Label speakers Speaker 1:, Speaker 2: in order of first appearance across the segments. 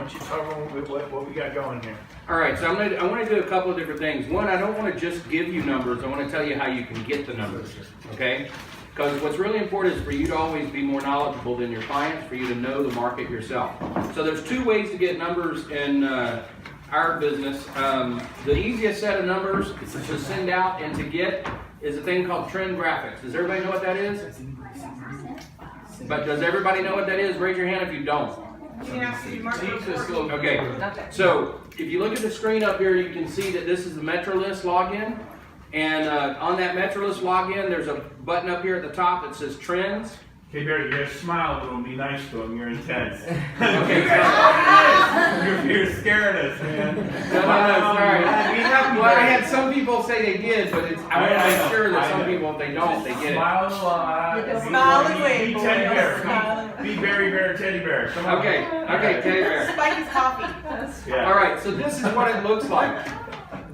Speaker 1: Why don't you tell them what we got going here?
Speaker 2: All right, so I want to do a couple of different things. One, I don't want to just give you numbers. I want to tell you how you can get the numbers, okay? Because what's really important is for you to always be more knowledgeable than your clients, for you to know the market yourself. So there's two ways to get numbers in our business. The easiest set of numbers to send out and to get is a thing called trend graphics. Does everybody know what that is? But does everybody know what that is? Raise your hand if you don't. Okay, so if you look at the screen up here, you can see that this is the MetroList login. And on that MetroList login, there's a button up here at the top that says Trends.
Speaker 1: Okay, Barry, you gotta smile a little and be nice to them. You're intense.
Speaker 2: Okay,
Speaker 1: you're scaring us, man.
Speaker 2: No, sorry. Well, I had some people say they did, but I want to make sure that some people, if they don't, they get it.
Speaker 1: Smile a lot.
Speaker 3: Smile and wave.
Speaker 1: Be teddy bear. Be Barry Bear, teddy bear. Come on.
Speaker 2: Okay, teddy bear.
Speaker 3: Spike's coffee.
Speaker 1: Yeah.
Speaker 2: All right, so this is what it looks like.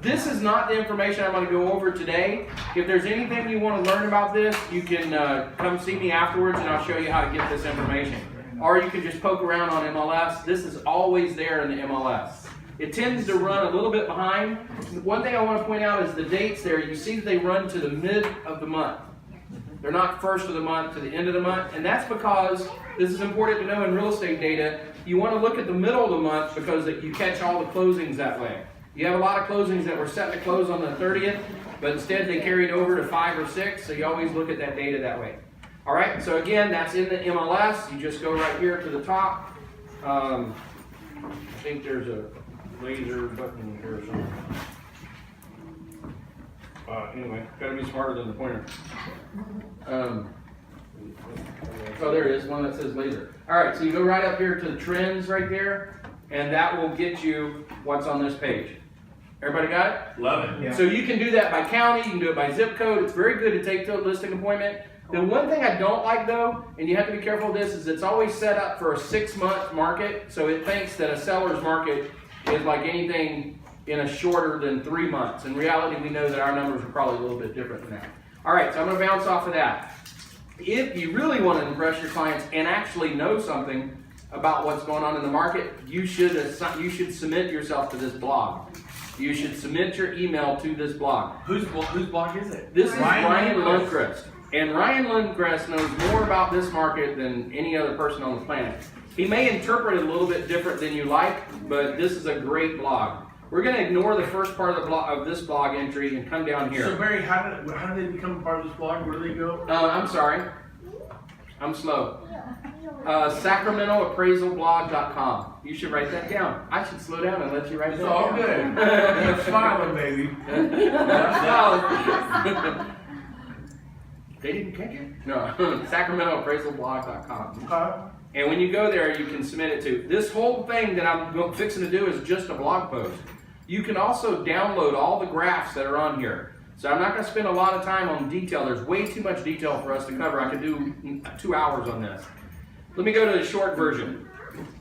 Speaker 2: This is not the information I'm going to go over today. If there's anything you want to learn about this, you can come see me afterwards and I'll show you how to get this information. Or you can just poke around on MLS. This is always there in the MLS. It tends to run a little bit behind. One thing I want to point out is the dates there. You see that they run to the mid of the month. They're not first of the month to the end of the month. And that's because, this is important to know in real estate data, you want to look at the middle of the month because you catch all the closings that way. You have a lot of closings that were set to close on the 30th, but instead they carried over to 5 or 6, so you always look at that data that way. All right, so again, that's in the MLS. You just go right here to the top. I think there's a laser button here somewhere. Anyway, gotta be smarter than the pointer. Oh, there it is, one that says laser. All right, so you go right up here to the trends right there, and that will get you what's on this page. Everybody got it?
Speaker 1: Love it.
Speaker 2: Yeah. So you can do that by county, you can do it by zip code. It's very good to take to a listing appointment. The one thing I don't like though, and you have to be careful of this, is it's always set up for a 6-month market. So it thinks that a seller's market is like anything in a shorter than 3 months. In reality, we know that our numbers are probably a little bit different than that. All right, so I'm going to bounce off of that. If you really want to impress your clients and actually know something about what's going on in the market, you should submit yourself to this blog. You should submit your email to this blog.
Speaker 1: Whose blog is it?
Speaker 2: This is Ryan Lundquist. And Ryan Lundquist knows more about this market than any other person on the planet. He may interpret it a little bit different than you like, but this is a great blog. We're going to ignore the first part of this blog entry and come down here.
Speaker 1: So Barry, how do they become part of this blog? Where do they go?
Speaker 2: I'm sorry. I'm slow. SacramentoAppraisalBlog.com. You should write that down. I should slow down and let you write that down.
Speaker 1: It's all good. Keep smiling, baby.
Speaker 2: They didn't catch it? No. SacramentoAppraisalBlog.com.
Speaker 1: Okay.
Speaker 2: And when you go there, you can submit it to. This whole thing that I'm fixing to do is just a blog post. You can also download all the graphs that are on here. So I'm not going to spend a lot of time on detail. There's way too much detail for us to cover. I could do 2 hours on this. Let me go to the short version.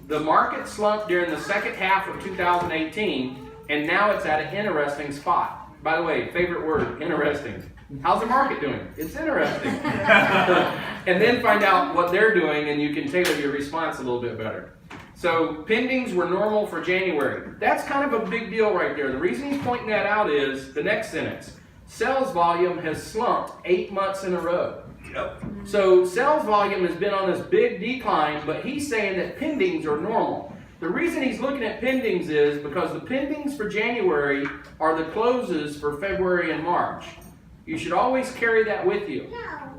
Speaker 2: The market slumped during the second half of 2018, and now it's at an interesting spot. By the way, favorite word, interesting. How's the market doing? It's interesting. And then find out what they're doing, and you can tailor your response a little bit better. So pendings were normal for January. That's kind of a big deal right there. The reason he's pointing that out is the next sentence. Sales volume has slumped 8 months in a row. Yep. So sales volume has been on this big decline, but he's saying that pendings are normal. The reason he's looking at pendings is because the pendings for January are the closes for February and March. You should always carry that with you.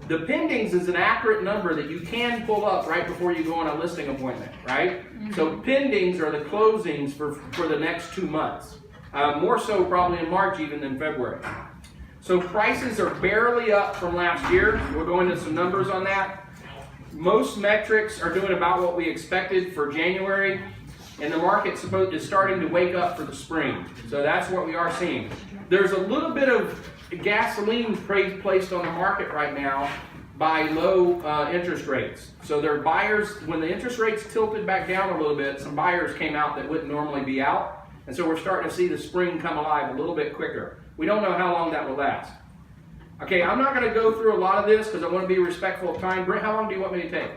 Speaker 2: The pendings is an accurate number that you can pull up right before you go on a listing appointment, right? Mm-hmm. So pendings are the closings for the next 2 months. More so probably in March even than February. So prices are barely up from last year. We'll go into some numbers on that. Most metrics are doing about what we expected for January, and the market is starting to wake up for the spring. So that's what we are seeing. There's a little bit of gasoline placed on the market right now by low interest rates. So there are buyers, when the interest rates tilted back down a little bit, some buyers came out that wouldn't normally be out. And so we're starting to see the spring come alive a little bit quicker. We don't know how long that will last. Okay, I'm not going to go through a lot of this because I want to be respectful of time. Brent, how long do you want me to take?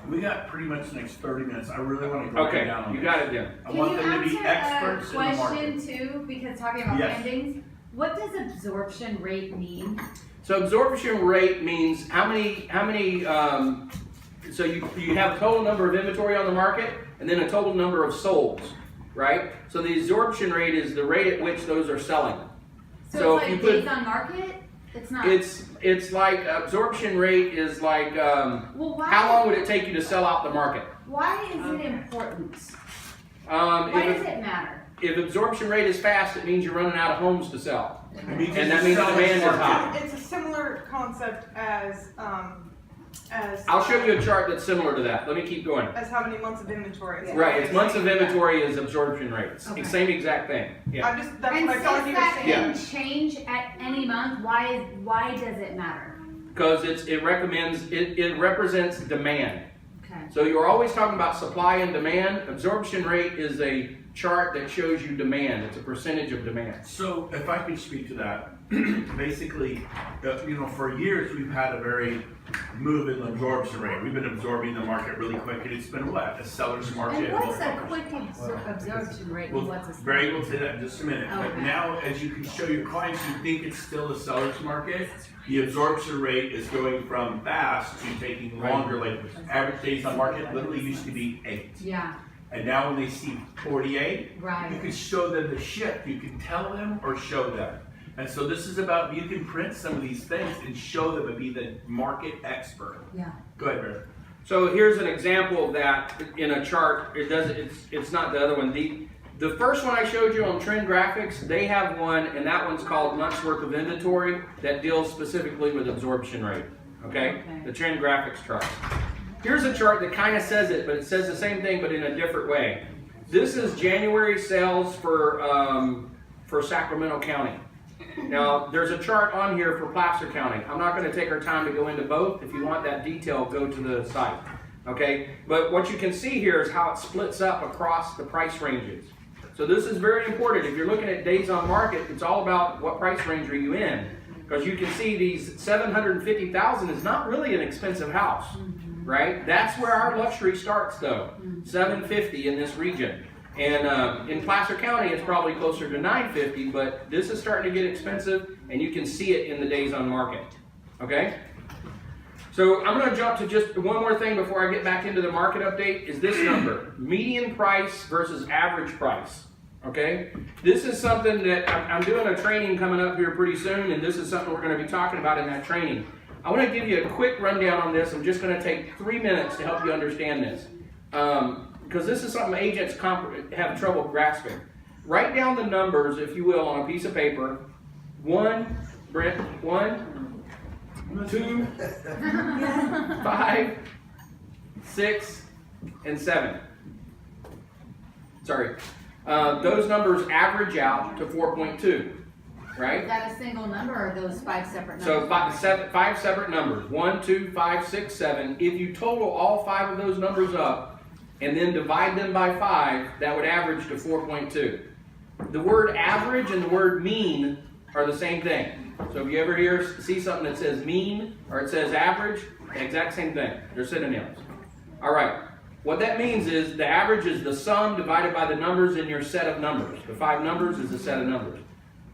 Speaker 1: We got pretty much the next 30 minutes. I really want to go
Speaker 2: Okay,
Speaker 1: down on
Speaker 2: you
Speaker 1: this.
Speaker 2: got it then.
Speaker 1: I
Speaker 4: Can
Speaker 1: want
Speaker 4: you
Speaker 1: them to be
Speaker 4: answer
Speaker 1: experts in the
Speaker 4: a
Speaker 1: market.
Speaker 4: question too? Because talking about
Speaker 1: Yes.
Speaker 4: pendings, what does absorption rate mean?
Speaker 2: So absorption rate means how many, so you have a total number of inventory on the market and then a total number of solds, right? So the absorption rate is the rate at which those are selling. So
Speaker 4: So
Speaker 2: if
Speaker 4: it's
Speaker 2: you
Speaker 4: like
Speaker 2: put-
Speaker 4: days on market? It's not.
Speaker 2: It's like absorption rate is like,
Speaker 4: Well, why?
Speaker 2: how long would it take you to sell out the market?
Speaker 4: Why is it important?
Speaker 2: If
Speaker 4: Why
Speaker 2: it-
Speaker 4: does it matter?
Speaker 2: If absorption rate is fast, it means you're running out of homes to sell.
Speaker 1: It means
Speaker 2: And
Speaker 1: it's
Speaker 2: that means
Speaker 1: selling
Speaker 2: demand is
Speaker 1: market.
Speaker 2: high.
Speaker 3: It's a similar concept as
Speaker 2: I'll show you a chart that's similar to that. Let me keep going.
Speaker 3: as how many months of inventory.
Speaker 4: Yeah.
Speaker 2: Right, it's months of inventory is absorption rates.
Speaker 4: Okay.
Speaker 2: Same exact thing. Yeah.
Speaker 3: I'm just that's
Speaker 4: And
Speaker 3: what I felt like
Speaker 4: since
Speaker 3: you were
Speaker 4: that
Speaker 3: saying.
Speaker 4: can change at any month, why does it matter?
Speaker 2: Because it represents demand.
Speaker 4: Okay.
Speaker 2: So you're always talking about supply and demand. Absorption rate is a chart that shows you demand. It's a percentage of demand.
Speaker 1: So if I could speak to that, basically, for years we've had a very move in the absorption rate. We've been absorbing the market really quick, and it's been what? A seller's market.
Speaker 4: And what's a
Speaker 1: Well,
Speaker 4: quick absorption rate and
Speaker 1: Well,
Speaker 4: what's a
Speaker 1: Barry will say that in just a minute. But
Speaker 4: Okay.
Speaker 1: now, as you can show your clients, you think it's still a seller's market. The absorption rate is going from fast to taking longer. Like average days on market literally used to be 8.
Speaker 4: Yeah,
Speaker 1: And now when they see 48, you
Speaker 4: right.
Speaker 1: can show them the shift. You can tell them or show them. And so this is about, you can print some of these things and show them and be the market expert.
Speaker 4: Yeah.
Speaker 1: Go ahead, Barry.
Speaker 2: So here's an example of that in a chart. It's not the other one. The first one I showed you on Trend Graphics, they have one, and that one's called months worth of inventory that deals specifically with absorption rate. Okay?
Speaker 4: Okay.
Speaker 2: The Trend Graphics chart. Here's a chart that kind of says it, but it says the same thing, but in a different way. This is January sales for Sacramento County. Now, there's a chart on here for Placer County. I'm not going to take our time to go into both. If you want that detail, go to the site. Okay? But what you can see here is how it splits up across the price ranges. So this is very important. If you're looking at days on market, it's all about what price range are you in. Because you can see these 750,000 is not really an expensive house, right? That's where our luxury starts though, 750 in this region. And in Placer County, it's probably closer to 950, but this is starting to get expensive, and you can see it in the days on market. Okay? So I'm going to jump to just one more thing before I get back into the market update, is this number. Median price versus average price. Okay? This is something that I'm doing a training coming up here pretty soon, and this is something we're going to be talking about in that training. I want to give you a quick rundown on this. I'm just going to take 3 minutes to help you understand this. Because this is something agents have trouble grasping. Write down the numbers, if you will, on a piece of paper. 1, 2, 5, 6, and 7. Sorry. Those numbers average out to 4.2, right?
Speaker 4: Is that a single number or are those 5 separate numbers?
Speaker 2: So five separate numbers, 1, 2, 5, 6, 7. If you total all 5 of those numbers up and then divide them by 5, that would average to 4.2. The word average and the word mean are the same thing. So if you ever see something that says mean or it says average, the exact same thing. They're synonyms. All right. What that means is the average is the sum divided by the numbers in your set of numbers. The 5 numbers is a set of numbers.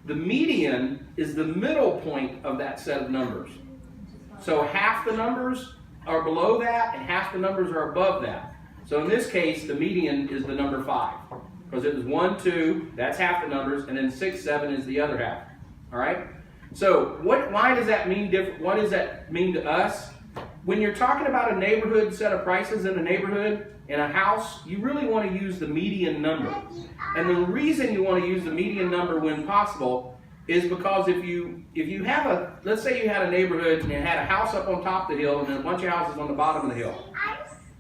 Speaker 2: The median is the middle point of that set of numbers. So half the numbers are below that and half the numbers are above that. So in this case, the median is the number 5. Because it was 1, 2, that's half the numbers, and then 6, 7 is the other half. All right? So why does that mean different? What does that mean to us? When you're talking about a neighborhood set of prices in a neighborhood, in a house, you really want to use the median number. And the reason you want to use the median number when possible is because if you have let's say you had a neighborhood and it had a house up on top of the hill and then a bunch of houses on the bottom of the hill.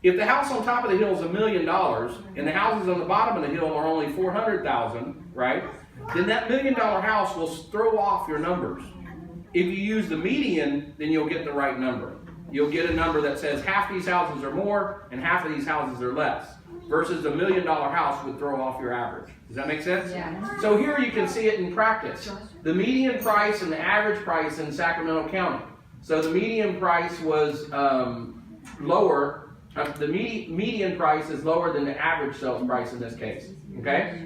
Speaker 2: If the house on top of the hill is $1 million and the houses on the bottom of the hill are only $400,000, right? Then that $1 million house will throw off your numbers. If you use the median, then you'll get the right number. You'll get a number that says half these houses are more and half of these houses are less. Versus the $1 million house would throw off your average. Does that make sense?
Speaker 4: Yeah.
Speaker 2: So here you can see it in practice. The median price and the average price in Sacramento County. So the median price was lower The median price is lower than the average sales price in this case, okay?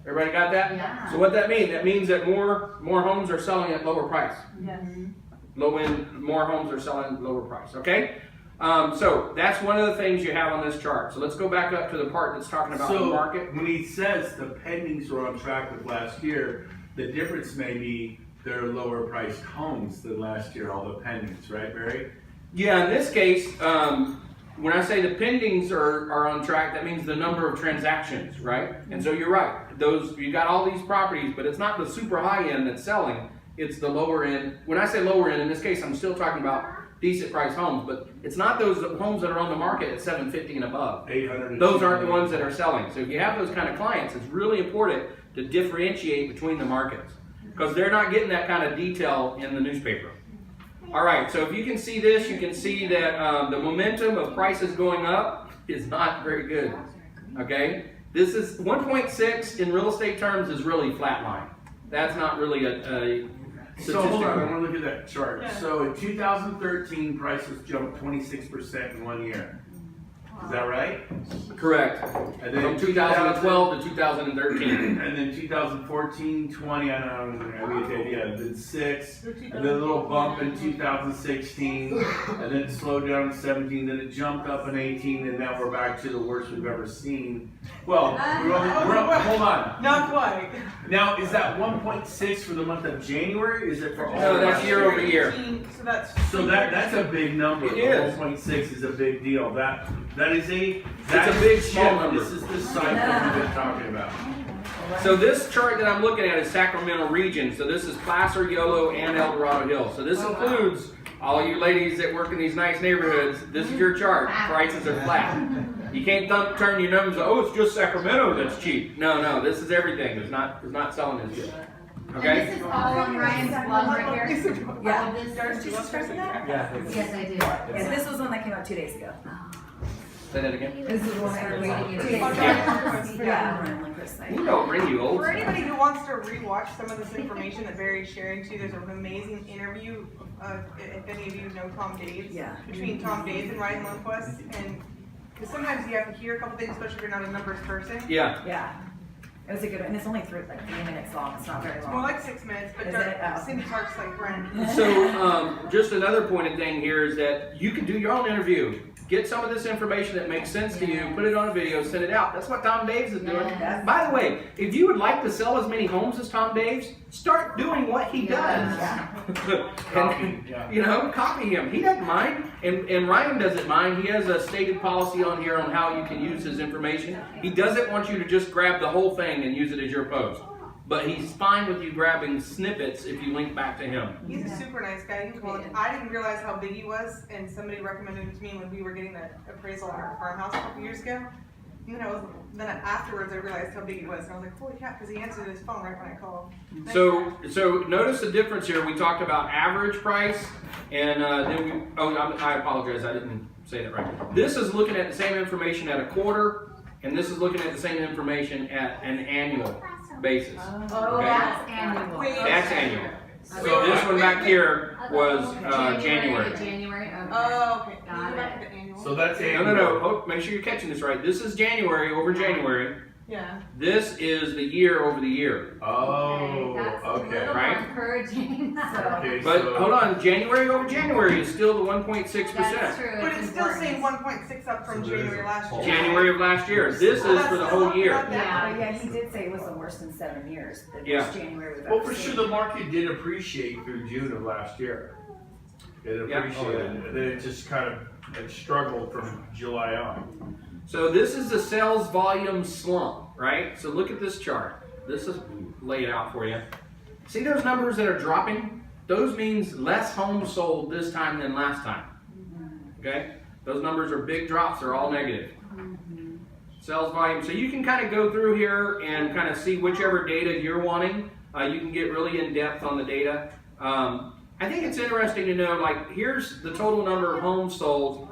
Speaker 2: Everybody got that?
Speaker 4: Yeah.
Speaker 2: So what that means? That means that more homes are selling at lower price.
Speaker 3: Yes.
Speaker 2: More homes are selling lower price, okay? So that's one of the things you have on this chart. So let's go back up to the part that's talking about the market.
Speaker 1: When he says the pendings were on track with last year, the difference may be they're lower priced homes than last year, all the pendings, right, Barry?
Speaker 2: Yeah, in this case, when I say the pendings are on track, that means the number of transactions, right? And so you're right. You got all these properties, but it's not the super high end that's selling. It's the lower end. When I say lower end, in this case, I'm still talking about decent priced homes, but it's not those homes that are on the market at $750 and above.
Speaker 1: 800.
Speaker 2: Those aren't the ones that are selling. So if you have those kind of clients, it's really important to differentiate between the markets because they're not getting that kind of detail in the newspaper. All right, so if you can see this, you can see that the momentum of prices going up is not very good, okay? This is 1.6 in real estate terms is really flatline. That's not really a
Speaker 1: So hold on, I
Speaker 2: statistic.
Speaker 1: want to look at that chart.
Speaker 3: Yeah.
Speaker 1: So in 2013, prices jumped 26% in 1 year. Is that right?
Speaker 2: Correct.
Speaker 1: And then
Speaker 2: From 2012 to 2013.
Speaker 1: And then 2014, 20, I don't know, I get the idea, then 6, and then a little bump in 2016, and then it slowed down in 17, then it jumped up in 18, and now we're back to the worst we've ever seen. Well, hold on.
Speaker 3: Not quite.
Speaker 1: Now, is that 1.6 for the month of January? Is it for all?
Speaker 2: No, that's year over year.
Speaker 3: So
Speaker 1: that's a big number.
Speaker 2: It is.
Speaker 1: 1.6 is a big deal. That is a
Speaker 2: big small
Speaker 1: shift.
Speaker 2: number.
Speaker 1: This is the cycle we've been talking about.
Speaker 2: So this chart that I'm looking at is Sacramento region. So this is Placer, Yolo, and El Dorado Hills. So this includes all you ladies that work in these nice neighborhoods. This is your chart. Prices are flat. You can't turn your numbers. Oh, it's just Sacramento that's cheap. No, this is everything. It's not selling as good.
Speaker 4: And
Speaker 2: Okay.
Speaker 4: this is all on Ryan's blog right here.
Speaker 5: Yeah.
Speaker 4: All this-
Speaker 3: Darcy, you want to start with that?
Speaker 4: Yes, I do.
Speaker 5: Yeah, this was one that came out 2 days ago.
Speaker 2: Say that again.
Speaker 5: This is one that
Speaker 4: Sorry,
Speaker 5: came out
Speaker 4: waiting
Speaker 5: 2
Speaker 4: to
Speaker 5: days
Speaker 4: get
Speaker 5: ago.
Speaker 3: it.
Speaker 5: Yeah, on Chris' site.
Speaker 2: We don't bring you old
Speaker 3: For
Speaker 2: stuff.
Speaker 3: anybody who wants to rewatch some of this information that Barry's sharing too, there's an amazing interview, if any of you know Tom Daves,
Speaker 5: Yeah.
Speaker 3: between Tom Daves and Ryan Lundquist, and because sometimes you have to hear a couple things, especially if you're not a numbers person.
Speaker 2: Yeah.
Speaker 5: Yeah. It was a good one, and it's only 3 minutes long, it's not very
Speaker 3: It's more
Speaker 5: long.
Speaker 3: like 6 minutes, but
Speaker 5: Is it? Oh.
Speaker 3: Cindy talks like Brent.
Speaker 2: So, just another pointed thing here is that you can do your own interview. Get some of this information that makes sense to you, put it on a video, send it out. That's what Tom Daves is doing.
Speaker 4: Yes.
Speaker 2: By the way, if you would like to sell as many homes as Tom Daves, start doing what he does.
Speaker 1: Copy, yeah.
Speaker 2: You know, copy him. He doesn't mind, and Ryan doesn't mind. He has a stated policy on here on how you can use his information. He doesn't want you to just grab the whole thing and use it as your post. But he's fine with you grabbing snippets if you link back to him.
Speaker 3: He's a super nice guy. You can call him. I didn't realize how big he was, and somebody recommended him to me when we were getting the appraisal on our farmhouse a couple years ago. You know, then afterwards I realized how big he was, and I was like, holy crap, because he answered his phone right when I called.
Speaker 2: So notice the difference here. We talked about average price, and then I apologize, I didn't say that right. This is looking at the same information at a quarter, and this is looking at the same information at an annual basis.
Speaker 4: Oh,
Speaker 2: Okay.
Speaker 4: that's annual.
Speaker 3: Wait.
Speaker 2: That's annual.
Speaker 4: Okay.
Speaker 2: So this one back here was January.
Speaker 4: January, okay.
Speaker 3: Oh, okay.
Speaker 4: Got
Speaker 3: Go back
Speaker 4: it.
Speaker 3: to the annual.
Speaker 1: So that's
Speaker 2: No. Oh, make sure you're catching this right. This is January over January.
Speaker 3: Yeah.
Speaker 2: This is the year over the year.
Speaker 1: Oh,
Speaker 4: That's a
Speaker 1: okay.
Speaker 4: little
Speaker 2: Right?
Speaker 4: more encouraging.
Speaker 1: Okay,
Speaker 2: But
Speaker 1: so-
Speaker 2: hold on, January over January is still the 1.6%.
Speaker 4: That's true.
Speaker 3: But it's still saying
Speaker 4: important.
Speaker 3: 1.6 up from
Speaker 1: So there's
Speaker 3: January
Speaker 1: a
Speaker 3: last year.
Speaker 2: January of last year. This is for the whole year.
Speaker 4: Yeah.
Speaker 5: Yeah, he did say it was the worst in 7 years, the
Speaker 2: Yeah.
Speaker 5: worst January we've
Speaker 1: Well,
Speaker 5: ever
Speaker 1: for
Speaker 5: seen.
Speaker 1: sure, the market did appreciate through June of last year. It
Speaker 2: Yeah.
Speaker 1: appreciated, and then it just kind of it struggled from July on.
Speaker 2: So this is the sales volume slump, right? So look at this chart. This is laid out for you. See those numbers that are dropping? Those means less homes sold this time than last time. Okay? Those numbers are big drops. They're all negative. Sales volume. So you can kind of go through here and kind of see whichever data you're wanting. You can get really in depth on the data. I think it's interesting to know, like, here's the total number of homes sold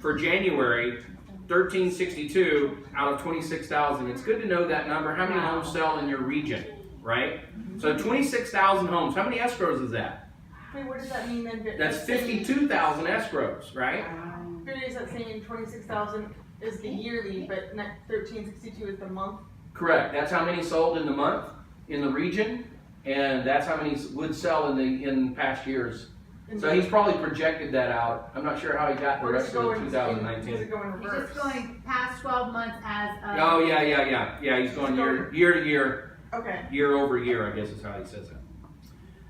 Speaker 2: for January, 1362 out of 26,000. It's good to know that number. How many homes sell in your region, right? So 26,000 homes. How many escrows is that?
Speaker 3: Wait, what does that mean then?
Speaker 2: That's 52,000 escrows, right?
Speaker 3: Is that saying 26,000 is the yearly, but 1362 is the month?
Speaker 2: Correct. That's how many sold in the month in the region, and that's how many would sell in past years. So he's probably projected that out. I'm not sure how he got the
Speaker 3: Or
Speaker 2: rest
Speaker 3: just
Speaker 2: of
Speaker 3: go
Speaker 2: the
Speaker 3: in
Speaker 2: 2019.
Speaker 3: Does it go in
Speaker 4: He's
Speaker 3: reverse?
Speaker 4: just going past 12 months as of.
Speaker 2: Oh yeah. He's going year to year,
Speaker 3: Okay.
Speaker 2: year over year. I guess is how he says it.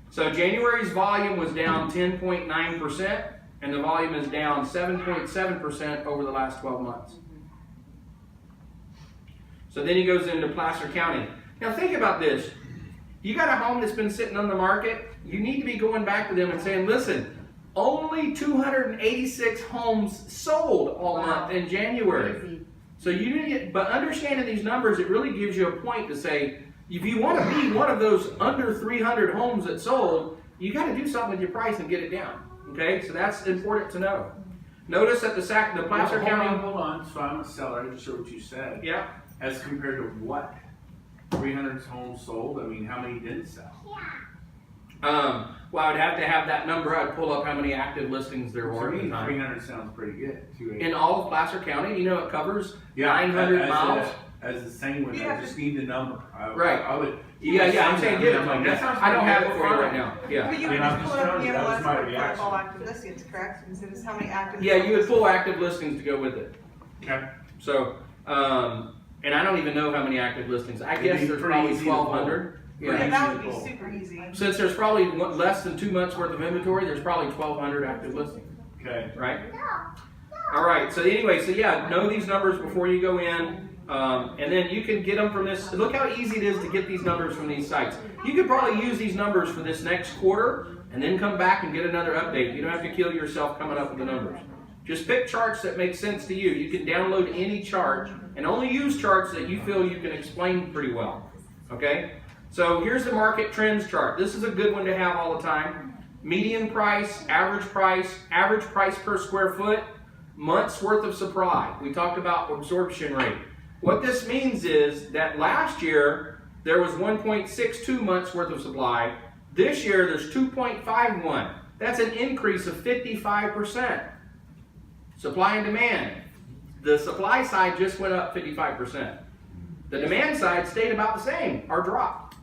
Speaker 2: So January's volume was down 10.9%, and the volume is down 7.7% over the last 12 months. So then he goes into Placer County. Now think about this. You got a home that's been sitting on the market, you need to be going back to them and saying, listen, only 286 homes sold all month in January.
Speaker 4: Crazy.
Speaker 2: So you need to, but understanding these numbers, it really gives you a point to say, if you want to be one of those under 300 homes that sold, you got to do something with your price and get it down. Okay, so that's important to know. Notice that the Placer County.
Speaker 1: Hold on, so I'm a seller, I just heard what you said.
Speaker 2: Yeah.
Speaker 1: As compared to what? 300 homes sold, I mean, how many didn't sell?
Speaker 2: Well, I'd have to have that number. I'd pull up how many active listings there
Speaker 1: For
Speaker 2: were at
Speaker 1: me,
Speaker 2: the time.
Speaker 1: 300 sounds pretty good. 280.
Speaker 2: In all of Placer County, you know, it covers
Speaker 1: Yeah,
Speaker 2: 900
Speaker 1: as
Speaker 2: miles.
Speaker 1: As the same one,
Speaker 3: You
Speaker 1: I
Speaker 3: have
Speaker 1: just need the number.
Speaker 2: Right.
Speaker 1: I would.
Speaker 2: Yeah, I'm saying give it to me.
Speaker 1: That sounds
Speaker 2: I don't have it
Speaker 1: pretty
Speaker 2: for you
Speaker 1: good.
Speaker 2: right now. Yeah.
Speaker 3: But you
Speaker 1: I mean,
Speaker 3: can
Speaker 1: I'm
Speaker 3: just
Speaker 1: just
Speaker 3: pull it up
Speaker 1: telling
Speaker 3: in
Speaker 1: you,
Speaker 3: the
Speaker 1: that was
Speaker 3: MLS
Speaker 1: my
Speaker 3: where it's
Speaker 1: reaction.
Speaker 3: all active listings, correct? And so this is how many active.
Speaker 2: Yeah, you would pull active listings to go with it.
Speaker 1: Okay.
Speaker 2: So, and I don't even know how many active listings. I
Speaker 1: It'd
Speaker 2: guess
Speaker 1: be
Speaker 2: there's
Speaker 1: pretty
Speaker 2: probably
Speaker 1: easy to pull.
Speaker 2: 1,200.
Speaker 3: Yeah,
Speaker 2: Yeah.
Speaker 3: that would be super easy.
Speaker 2: Since there's probably less than 2 months worth of inventory, there's probably 1,200 active listings.
Speaker 1: Okay.
Speaker 2: Right? All right. So anyway, so yeah, know these numbers before you go in, and then you can get them from this. Look how easy it is to get these numbers from these sites. You could probably use these numbers for this next quarter, and then come back and get another update. You don't have to kill yourself coming up with the numbers. Just pick charts that make sense to you. You can download any chart, and only use charts that you feel you can explain pretty well. Okay? So here's the market trends chart. This is a good one to have all the time. Median price, average price per square foot, months worth of supply. We talked about absorption rate. What this means is that last year there was 1.62 months worth of supply. This year there's 2.51. That's an increase of 55%. Supply and demand. The supply side just went up 55%. The demand side stayed about the same or dropped.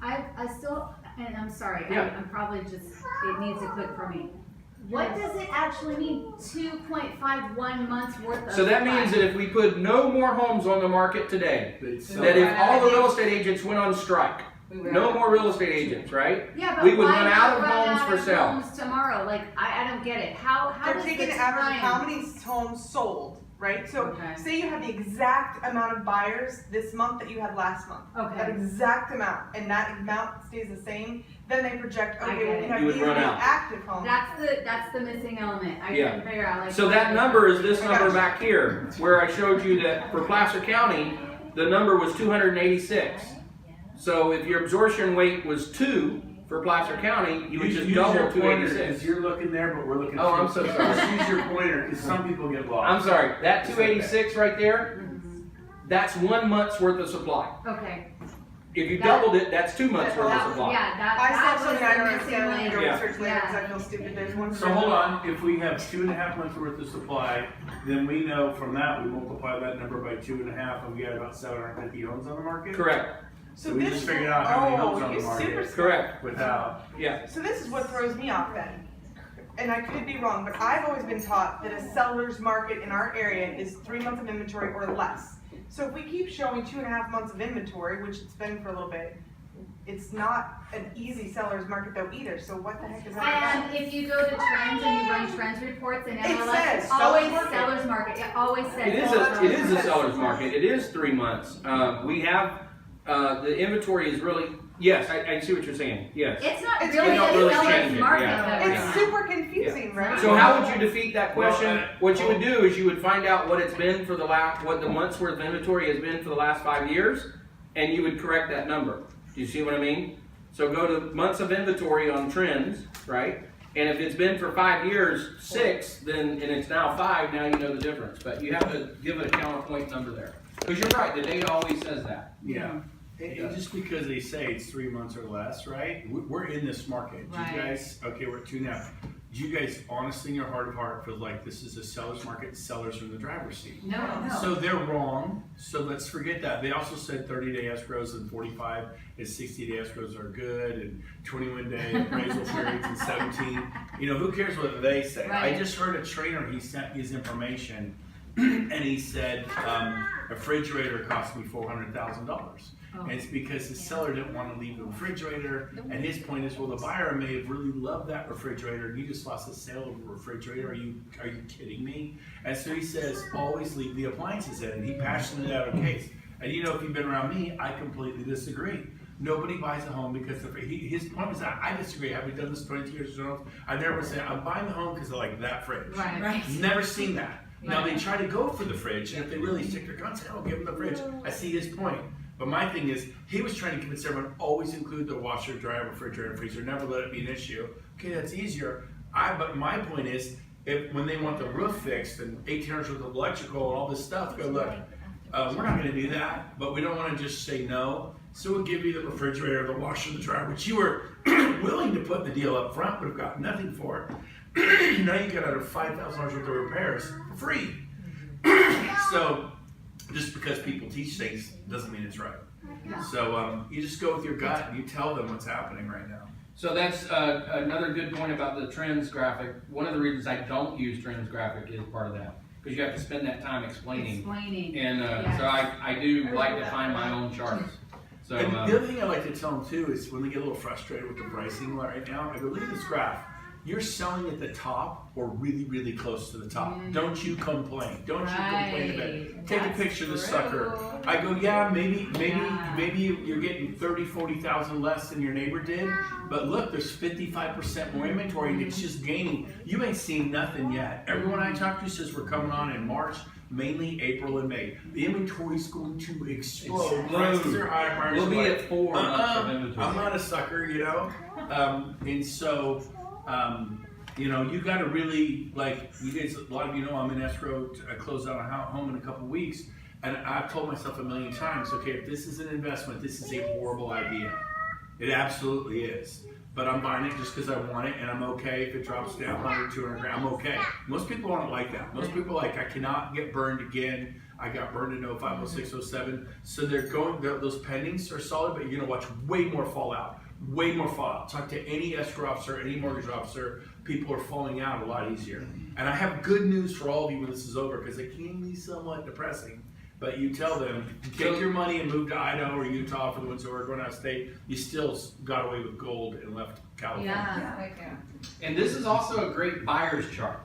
Speaker 4: I still, and I'm sorry,
Speaker 2: Yeah.
Speaker 4: I'm probably just, it needs to click for me. What does it actually mean, 2.51 months worth of
Speaker 2: So that
Speaker 4: supply?
Speaker 2: means that if we put no more homes on the market today,
Speaker 1: They'd sell
Speaker 2: that
Speaker 1: it.
Speaker 2: if all the real estate agents went on strike, no more real estate agents, right?
Speaker 4: Yeah, but
Speaker 2: we would
Speaker 4: why
Speaker 2: run out
Speaker 4: not
Speaker 2: of
Speaker 4: run
Speaker 2: homes
Speaker 4: out
Speaker 2: for
Speaker 4: of
Speaker 2: sale.
Speaker 4: homes tomorrow? Like, I don't get it. How
Speaker 3: They're
Speaker 4: does
Speaker 3: taking
Speaker 4: the
Speaker 3: the average of
Speaker 4: time?
Speaker 3: how many homes sold, right? So
Speaker 4: Okay.
Speaker 3: say you have the exact amount of buyers this month that you had last month.
Speaker 4: Okay.
Speaker 3: That exact amount, and that amount stays the same. Then they project,
Speaker 4: I
Speaker 3: okay,
Speaker 4: get
Speaker 3: well, we
Speaker 4: it.
Speaker 3: have
Speaker 2: You would
Speaker 3: these
Speaker 2: run
Speaker 3: many
Speaker 2: out.
Speaker 3: active homes.
Speaker 4: That's the missing element. I
Speaker 2: Yeah.
Speaker 4: couldn't figure out. Like,
Speaker 2: So that number is this number back here, where I showed you that for Placer County, the number was 286. So if your absorption rate was 2 for Placer County, you would just
Speaker 1: Use
Speaker 2: double
Speaker 1: your pointer,
Speaker 2: 286.
Speaker 1: because you're looking there, but we're looking.
Speaker 2: Oh, I'm so sorry.
Speaker 1: Just use your pointer, because some people get
Speaker 2: I'm
Speaker 1: lost.
Speaker 2: sorry, that 286 right there, that's 1 month's worth of supply.
Speaker 4: Okay.
Speaker 2: If you
Speaker 4: That-
Speaker 2: doubled it, that's 2 months worth of
Speaker 4: That,
Speaker 2: supply.
Speaker 4: yeah, that
Speaker 3: I said
Speaker 4: was
Speaker 3: something I don't
Speaker 4: the missing
Speaker 3: understand,
Speaker 4: link.
Speaker 3: go
Speaker 2: Yeah.
Speaker 3: research later, because I feel stupid, there's one.
Speaker 1: So hold on, if we have 2.5 months worth of supply, then we know from that, we multiply that number by 2.5, and we got about 750 homes on the market?
Speaker 2: Correct,
Speaker 3: So
Speaker 1: we
Speaker 3: this
Speaker 1: just
Speaker 3: is,
Speaker 1: figured out how many homes on
Speaker 3: you
Speaker 1: the market.
Speaker 3: super smart.
Speaker 2: correct,
Speaker 1: Without,
Speaker 2: yeah.
Speaker 3: So this is what throws me off then. And I could be wrong, but I've always been taught that a seller's market in our area is 3 months of inventory or less. So if we keep showing 2.5 months of inventory, which it's been for a little bit, it's not an easy seller's market though either. So what the heck is that about?
Speaker 4: And if you go to trends and you run trends reports in
Speaker 3: It
Speaker 4: MLS,
Speaker 3: says
Speaker 4: it's always
Speaker 3: seller's market.
Speaker 4: seller's market. It always says.
Speaker 2: It is
Speaker 4: seller's
Speaker 2: a seller's market. It is 3 months. We have the inventory is really yes. I see what you're saying. Yes.
Speaker 4: It's not
Speaker 3: It's
Speaker 4: really
Speaker 2: not
Speaker 4: a
Speaker 2: really
Speaker 4: seller's
Speaker 2: changing,
Speaker 4: market
Speaker 2: yeah.
Speaker 4: though.
Speaker 3: It's super confusing, right?
Speaker 2: So how would you defeat that question?
Speaker 1: Well,
Speaker 2: What you would do is you would find out what it's been for the last, what the months worth of inventory has been for the last 5 years, and you would correct that number. Do you see what I mean? So go to months of inventory on trends, right? And if it's been for 5 years, 6, then and it's now 5, now you know the difference. But you have to give it a counterpoint number there. Because you're right, the data always says that.
Speaker 1: yeah. And just because they say it's 3 months or less, right? We're in this market.
Speaker 4: Right.
Speaker 1: You guys, okay, we're at 2 now. do you guys honestly in your heart of heart feel like this is a seller's market, sellers are in the driver's seat?
Speaker 4: No.
Speaker 1: So they're wrong, so let's forget that. They also said 30-day escrows and 45 and 60-day escrows are good, and 21-day appraisal periods and 17. You know, who cares what they say?
Speaker 4: Right.
Speaker 1: I just heard a trainer, he sent me his information, and he said, a refrigerator cost me $400,000. And it's because the seller didn't want to leave the refrigerator, and his point is, well, the buyer may have really loved that refrigerator, and you just lost the sale of a refrigerator. Are you kidding me? And so he says, always leave the appliances in, and he passionately out a case. And you know, if you've been around me, I completely disagree. Nobody buys a home because of his point is that I disagree. Having done this 22 years ago, I never said I'm buying the home because I like that fridge.
Speaker 4: Right.
Speaker 1: Never seen that. Now they try to go for the fridge, and if they really stick their guns, I'll give them the fridge. I see his point. But my thing is, he was trying to convince everyone always include the washer, dryer, refrigerator, and freezer. Never let it be an issue. Okay, that's easier. But my point is, when they want the roof fixed and 1,800 worth of electrical and all this stuff, go look. We're not going to do that, but we don't want to just say no. So we'll give you the refrigerator, the washer, the dryer, which you were willing to put in the deal up front, but have got nothing for it. Now you get out of $5,000 worth of repairs for free. So just because people teach things doesn't mean it's right. So you just go with your gut and you tell them what's happening right now.
Speaker 2: So that's another good point about the trends graphic. One of the reasons I don't use trends graphic is part of that, because you have to spend that time explaining. And
Speaker 4: yes.
Speaker 2: so I do like to find my own charts. So
Speaker 1: And the other thing I like to tell them too is when they get a little frustrated with the pricing right now, I go, look at this graph. You're selling at the top or really, really close to the top. Don't you complain. Don't you complain about it. Take a picture of the sucker. I go, yeah, maybe you're getting 30, 40,000 less than your neighbor did, but look, there's 55% more inventory and it's just gaining. You ain't seen nothing yet. Everyone I talk to says we're coming on in March, mainly April and May. The inventory's going to explode. Prices are high. Buyers
Speaker 2: we'll be
Speaker 1: like,
Speaker 2: at 4 months of inventory.
Speaker 1: I'm not a sucker, you know? And so, you know, you got to really, like, you guys, a lot of you know I'm in escrow. I close out a home in a couple weeks. And I've told myself a million times, okay, if this is an investment, this is a horrible idea. It absolutely is. But I'm buying it just because I want it, and I'm okay if it drops down 100, 200 grand. I'm okay. Most people aren't like that. Most people are like, I cannot get burned again. I got burned in 05, 06, 07. So they're going, those pendings are solid, but you're going to watch way more fallout. Way more fallout. Talk to any escrow officer, any mortgage officer. People are falling out a lot easier. And I have good news for all of you when this is over, because it can be somewhat depressing. But you tell them, take your money and move to Idaho or Utah for the ones who are going out of state. You still got away with gold and left California.
Speaker 4: Yeah.
Speaker 2: And this is also a great buyer's chart.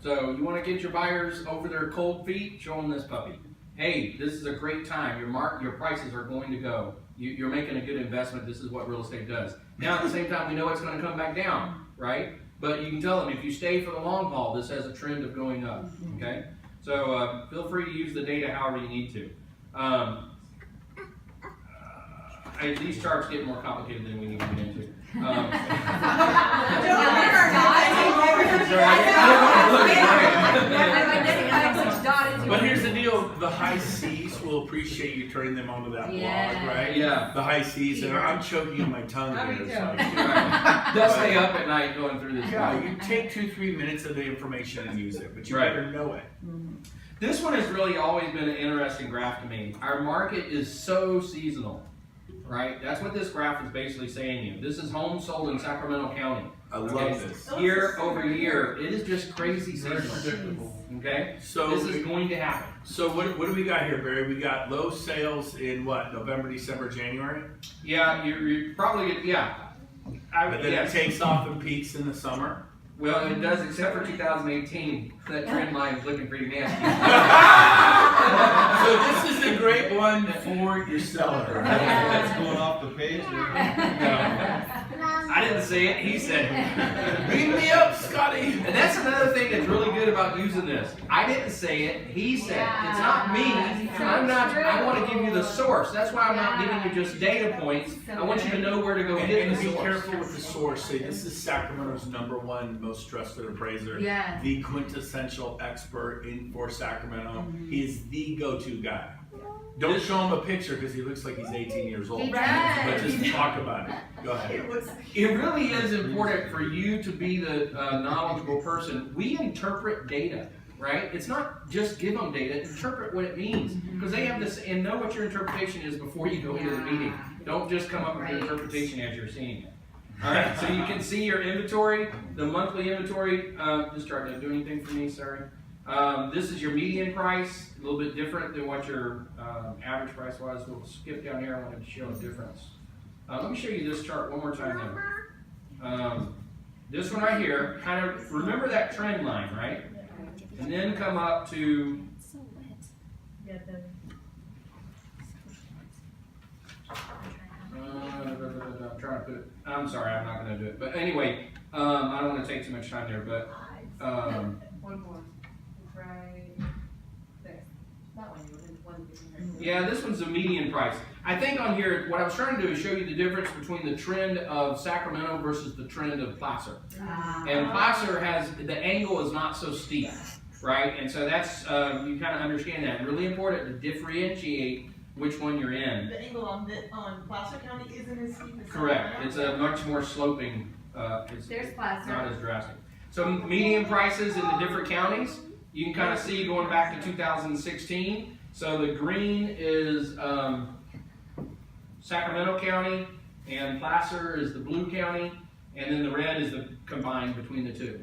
Speaker 2: So you want to get your buyers over their cold feet, show them this puppy. Hey, this is a great time. Your prices are going to go. You're making a good investment. This is what real estate does. Now at the same time, we know it's going to come back down, right? But you can tell them if you stay for the long haul, this has a trend of going up, okay? So feel free to use the data however you need to. These charts get more complicated than we need to get into.
Speaker 1: But here's the deal, the high C's will appreciate you turning them onto that blog, right?
Speaker 2: Yeah.
Speaker 1: The high C's, and I'm choking on my tongue here.
Speaker 3: Me too.
Speaker 2: They'll stay up at night going through this.
Speaker 1: Yeah, you take 2-3 minutes of the information and use it, but you better know it.
Speaker 2: This one has really always been an interesting graph to me. Our market is so seasonal, right? That's what this graph is basically saying to you. This is homes sold in Sacramento County.
Speaker 1: I love this.
Speaker 2: Year over year, it is just crazy seasonal. Okay?
Speaker 1: So
Speaker 2: this is going to happen.
Speaker 1: So what do we got here, Barry? We got low sales in what, November, December, January?
Speaker 2: Yeah, you're probably, yeah.
Speaker 1: But then it takes off and peaks in the summer.
Speaker 2: Well, it does, except for 2018. That trend line is looking pretty nasty.
Speaker 1: So this is a great one for your seller.
Speaker 6: That's going off the page.
Speaker 2: I didn't say it, he said it.
Speaker 1: Beam me up, Scotty.
Speaker 2: And that's another thing that's really good about using this. I didn't say it, he said it. It's not me. I want to give you the source. That's why I'm not giving you just data points. I want you to know where to go get
Speaker 1: And
Speaker 2: the
Speaker 1: be
Speaker 2: source.
Speaker 1: careful with the source. Say this is Sacramento's #1 most trusted appraiser.
Speaker 4: Yes.
Speaker 1: The quintessential expert for Sacramento. He is the go-to guy. Don't show him a picture because he looks like he's 18 years old.
Speaker 4: He
Speaker 1: But
Speaker 4: does.
Speaker 1: just talk about it. Go ahead.
Speaker 3: It looks.
Speaker 2: It really is important for you to be the knowledgeable person. We interpret data, right? It's not just give them data, interpret what it means. Because they have this, and know what your interpretation is before you go into the meeting. Don't just come up with an
Speaker 4: Right.
Speaker 2: interpretation as you're seeing it. All right, so you can see your inventory, the monthly inventory. This chart doesn't do anything for me, sorry. This is your median price, a little bit different than what your average price was. We'll skip down here. I wanted to show a difference. Let me show you this chart one more time then. This one right here, kind of remember that trend line, right? And then come up to I'm trying to put it. I'm sorry, I'm not going to do it. But anyway, I don't want to take too much time there. But
Speaker 7: One more. It's right there. That one, one.
Speaker 2: yeah, this one's the median price. I think on here, what I was trying to do is show you the difference between the trend of Sacramento versus the trend of Placer. And Placer has, the angle is not so steep, right? And so that's, you kind of understand that. Really important to differentiate which one you're in.
Speaker 3: The angle on Placer County isn't as steep as.
Speaker 2: Correct. It's a much more sloping, it's
Speaker 4: There's
Speaker 2: not
Speaker 4: Placer.
Speaker 2: as drastic. So median prices in the different counties, you can kind of see going back to 2016. So the green is Sacramento County, and Placer is the blue county, and then the red is the combined between the two.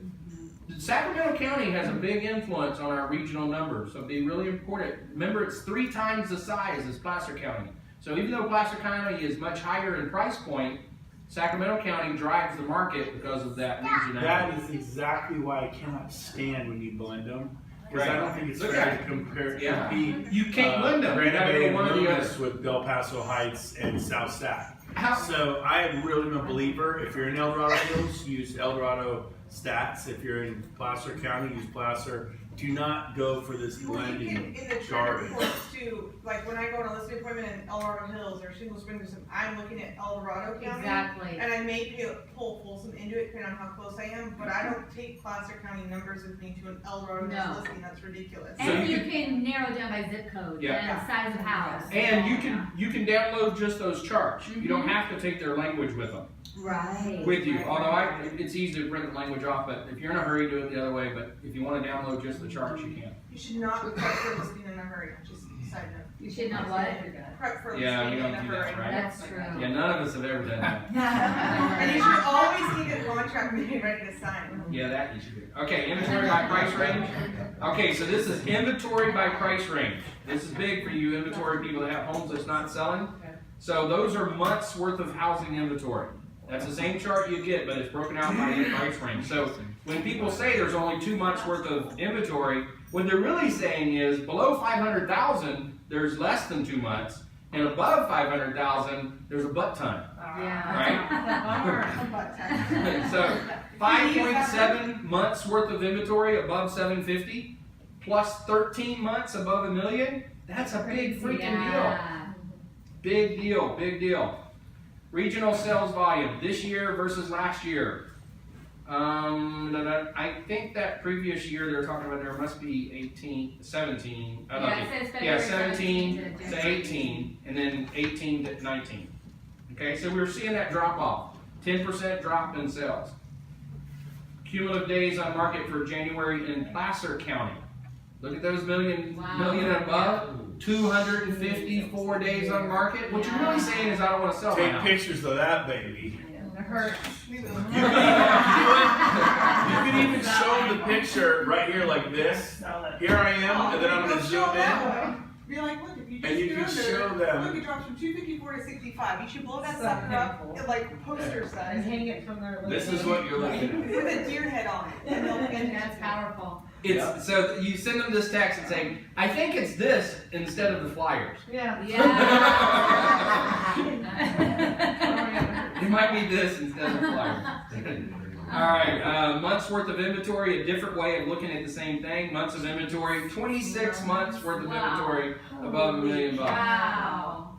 Speaker 2: Sacramento County has a big influence on our regional numbers, so it'd be really important. Remember, it's 3 times the size as Placer County. So even though Placer County is much higher in price point, Sacramento County drives the market because of that regionality.
Speaker 1: That is exactly why I cannot stand when you blend them. Because I
Speaker 2: Right.
Speaker 1: don't think it's
Speaker 2: Look
Speaker 1: fair
Speaker 2: at
Speaker 1: to
Speaker 2: it.
Speaker 1: compare,
Speaker 2: Yeah.
Speaker 1: compete.
Speaker 2: You can't blend them. You
Speaker 1: Granite
Speaker 2: gotta
Speaker 1: Bay
Speaker 2: go
Speaker 1: and
Speaker 2: one or the
Speaker 1: Loomis
Speaker 2: other.
Speaker 1: with Del Paso Heights and South Stack.
Speaker 2: How,
Speaker 1: So I am really a believer, if you're in El Dorado Hills, use El Dorado stats. If you're in Placer County, use Placer. Do not go for this
Speaker 3: Well, you
Speaker 1: blending
Speaker 3: can, in the trend
Speaker 1: garbage.
Speaker 3: reports too, like when I go on a listing appointment in El Dorado Hills or Shingle Springs, I'm looking at El Dorado County.
Speaker 4: Exactly.
Speaker 3: And I may pull Folsom into it depending on how close I am, but I don't take Placer County numbers with me to an El Dorado
Speaker 4: No.
Speaker 3: Hills listing, that's ridiculous.
Speaker 2: So
Speaker 4: And
Speaker 2: you
Speaker 4: you can narrow down by zip code
Speaker 2: Yeah.
Speaker 4: and size of house.
Speaker 2: and you can download just those charts. You don't have to take their language with them.
Speaker 4: Right.
Speaker 2: With you, although it's easy to print the language off, but if you're in a hurry, do it the other way. But if you want to download just the charts, you can.
Speaker 3: You should not prep for a listing in a hurry, just side note.
Speaker 4: You should not what?
Speaker 3: Prep for a
Speaker 2: Yeah,
Speaker 3: listing
Speaker 2: you
Speaker 3: in
Speaker 2: don't
Speaker 3: a
Speaker 2: do that,
Speaker 3: hurry.
Speaker 2: right?
Speaker 4: That's true.
Speaker 2: Yeah, none of us have ever done that.
Speaker 3: And you should always need a contract made ready to sign.
Speaker 2: Yeah, that you should do. Okay, inventory by price range. Okay, so this is inventory by price range. This is big for you inventory people that have homes that's not selling. So those are months worth of housing inventory. That's the same chart you get, but it's broken out by the price range. So when people say there's only 2 months worth of inventory, what they're really saying is below 500,000, there's less than 2 months, and above 500,000, there's a butt ton.
Speaker 4: Yeah.
Speaker 2: Right? So 5.7 months worth of inventory above 750, plus 13 months above $1 million. That's a big freaking deal.
Speaker 4: Yeah.
Speaker 2: Big deal, big deal. Regional sales volume this year versus last year. I think that previous year they were talking about there must be 17.
Speaker 4: Yeah, it says
Speaker 2: Yeah,
Speaker 4: February
Speaker 2: 17 to 18, and then 18 to 19. Okay, so we were seeing that drop off. 10% drop in sales. Cumulative days on market for January in Placer County. Look at those million and above. 254 days on market. What you're really saying is I don't want to sell my
Speaker 1: Take
Speaker 2: house.
Speaker 1: pictures of that baby.
Speaker 4: It hurts.
Speaker 1: You can even show the picture right here like this. Here I am, and then I'm gonna zoom in.
Speaker 3: Be like, look, if you just
Speaker 1: And you
Speaker 3: do
Speaker 1: can
Speaker 3: under,
Speaker 1: show them.
Speaker 3: look, it drops from 254 to 65. You should blow that sucker up in like poster
Speaker 7: And
Speaker 3: size
Speaker 7: hang it from their.
Speaker 1: This is what you're looking at.
Speaker 3: with a deer head on it. And they'll
Speaker 4: And that's powerful.
Speaker 2: It's so you send them this text and say, I think it's this instead of the flyers.
Speaker 7: Yeah.
Speaker 4: Yeah.
Speaker 2: It might be this instead of the flyers. All right, months worth of inventory, a different way of looking at the same thing. Months of inventory, 26 months worth of inventory above $1 million.
Speaker 4: Wow.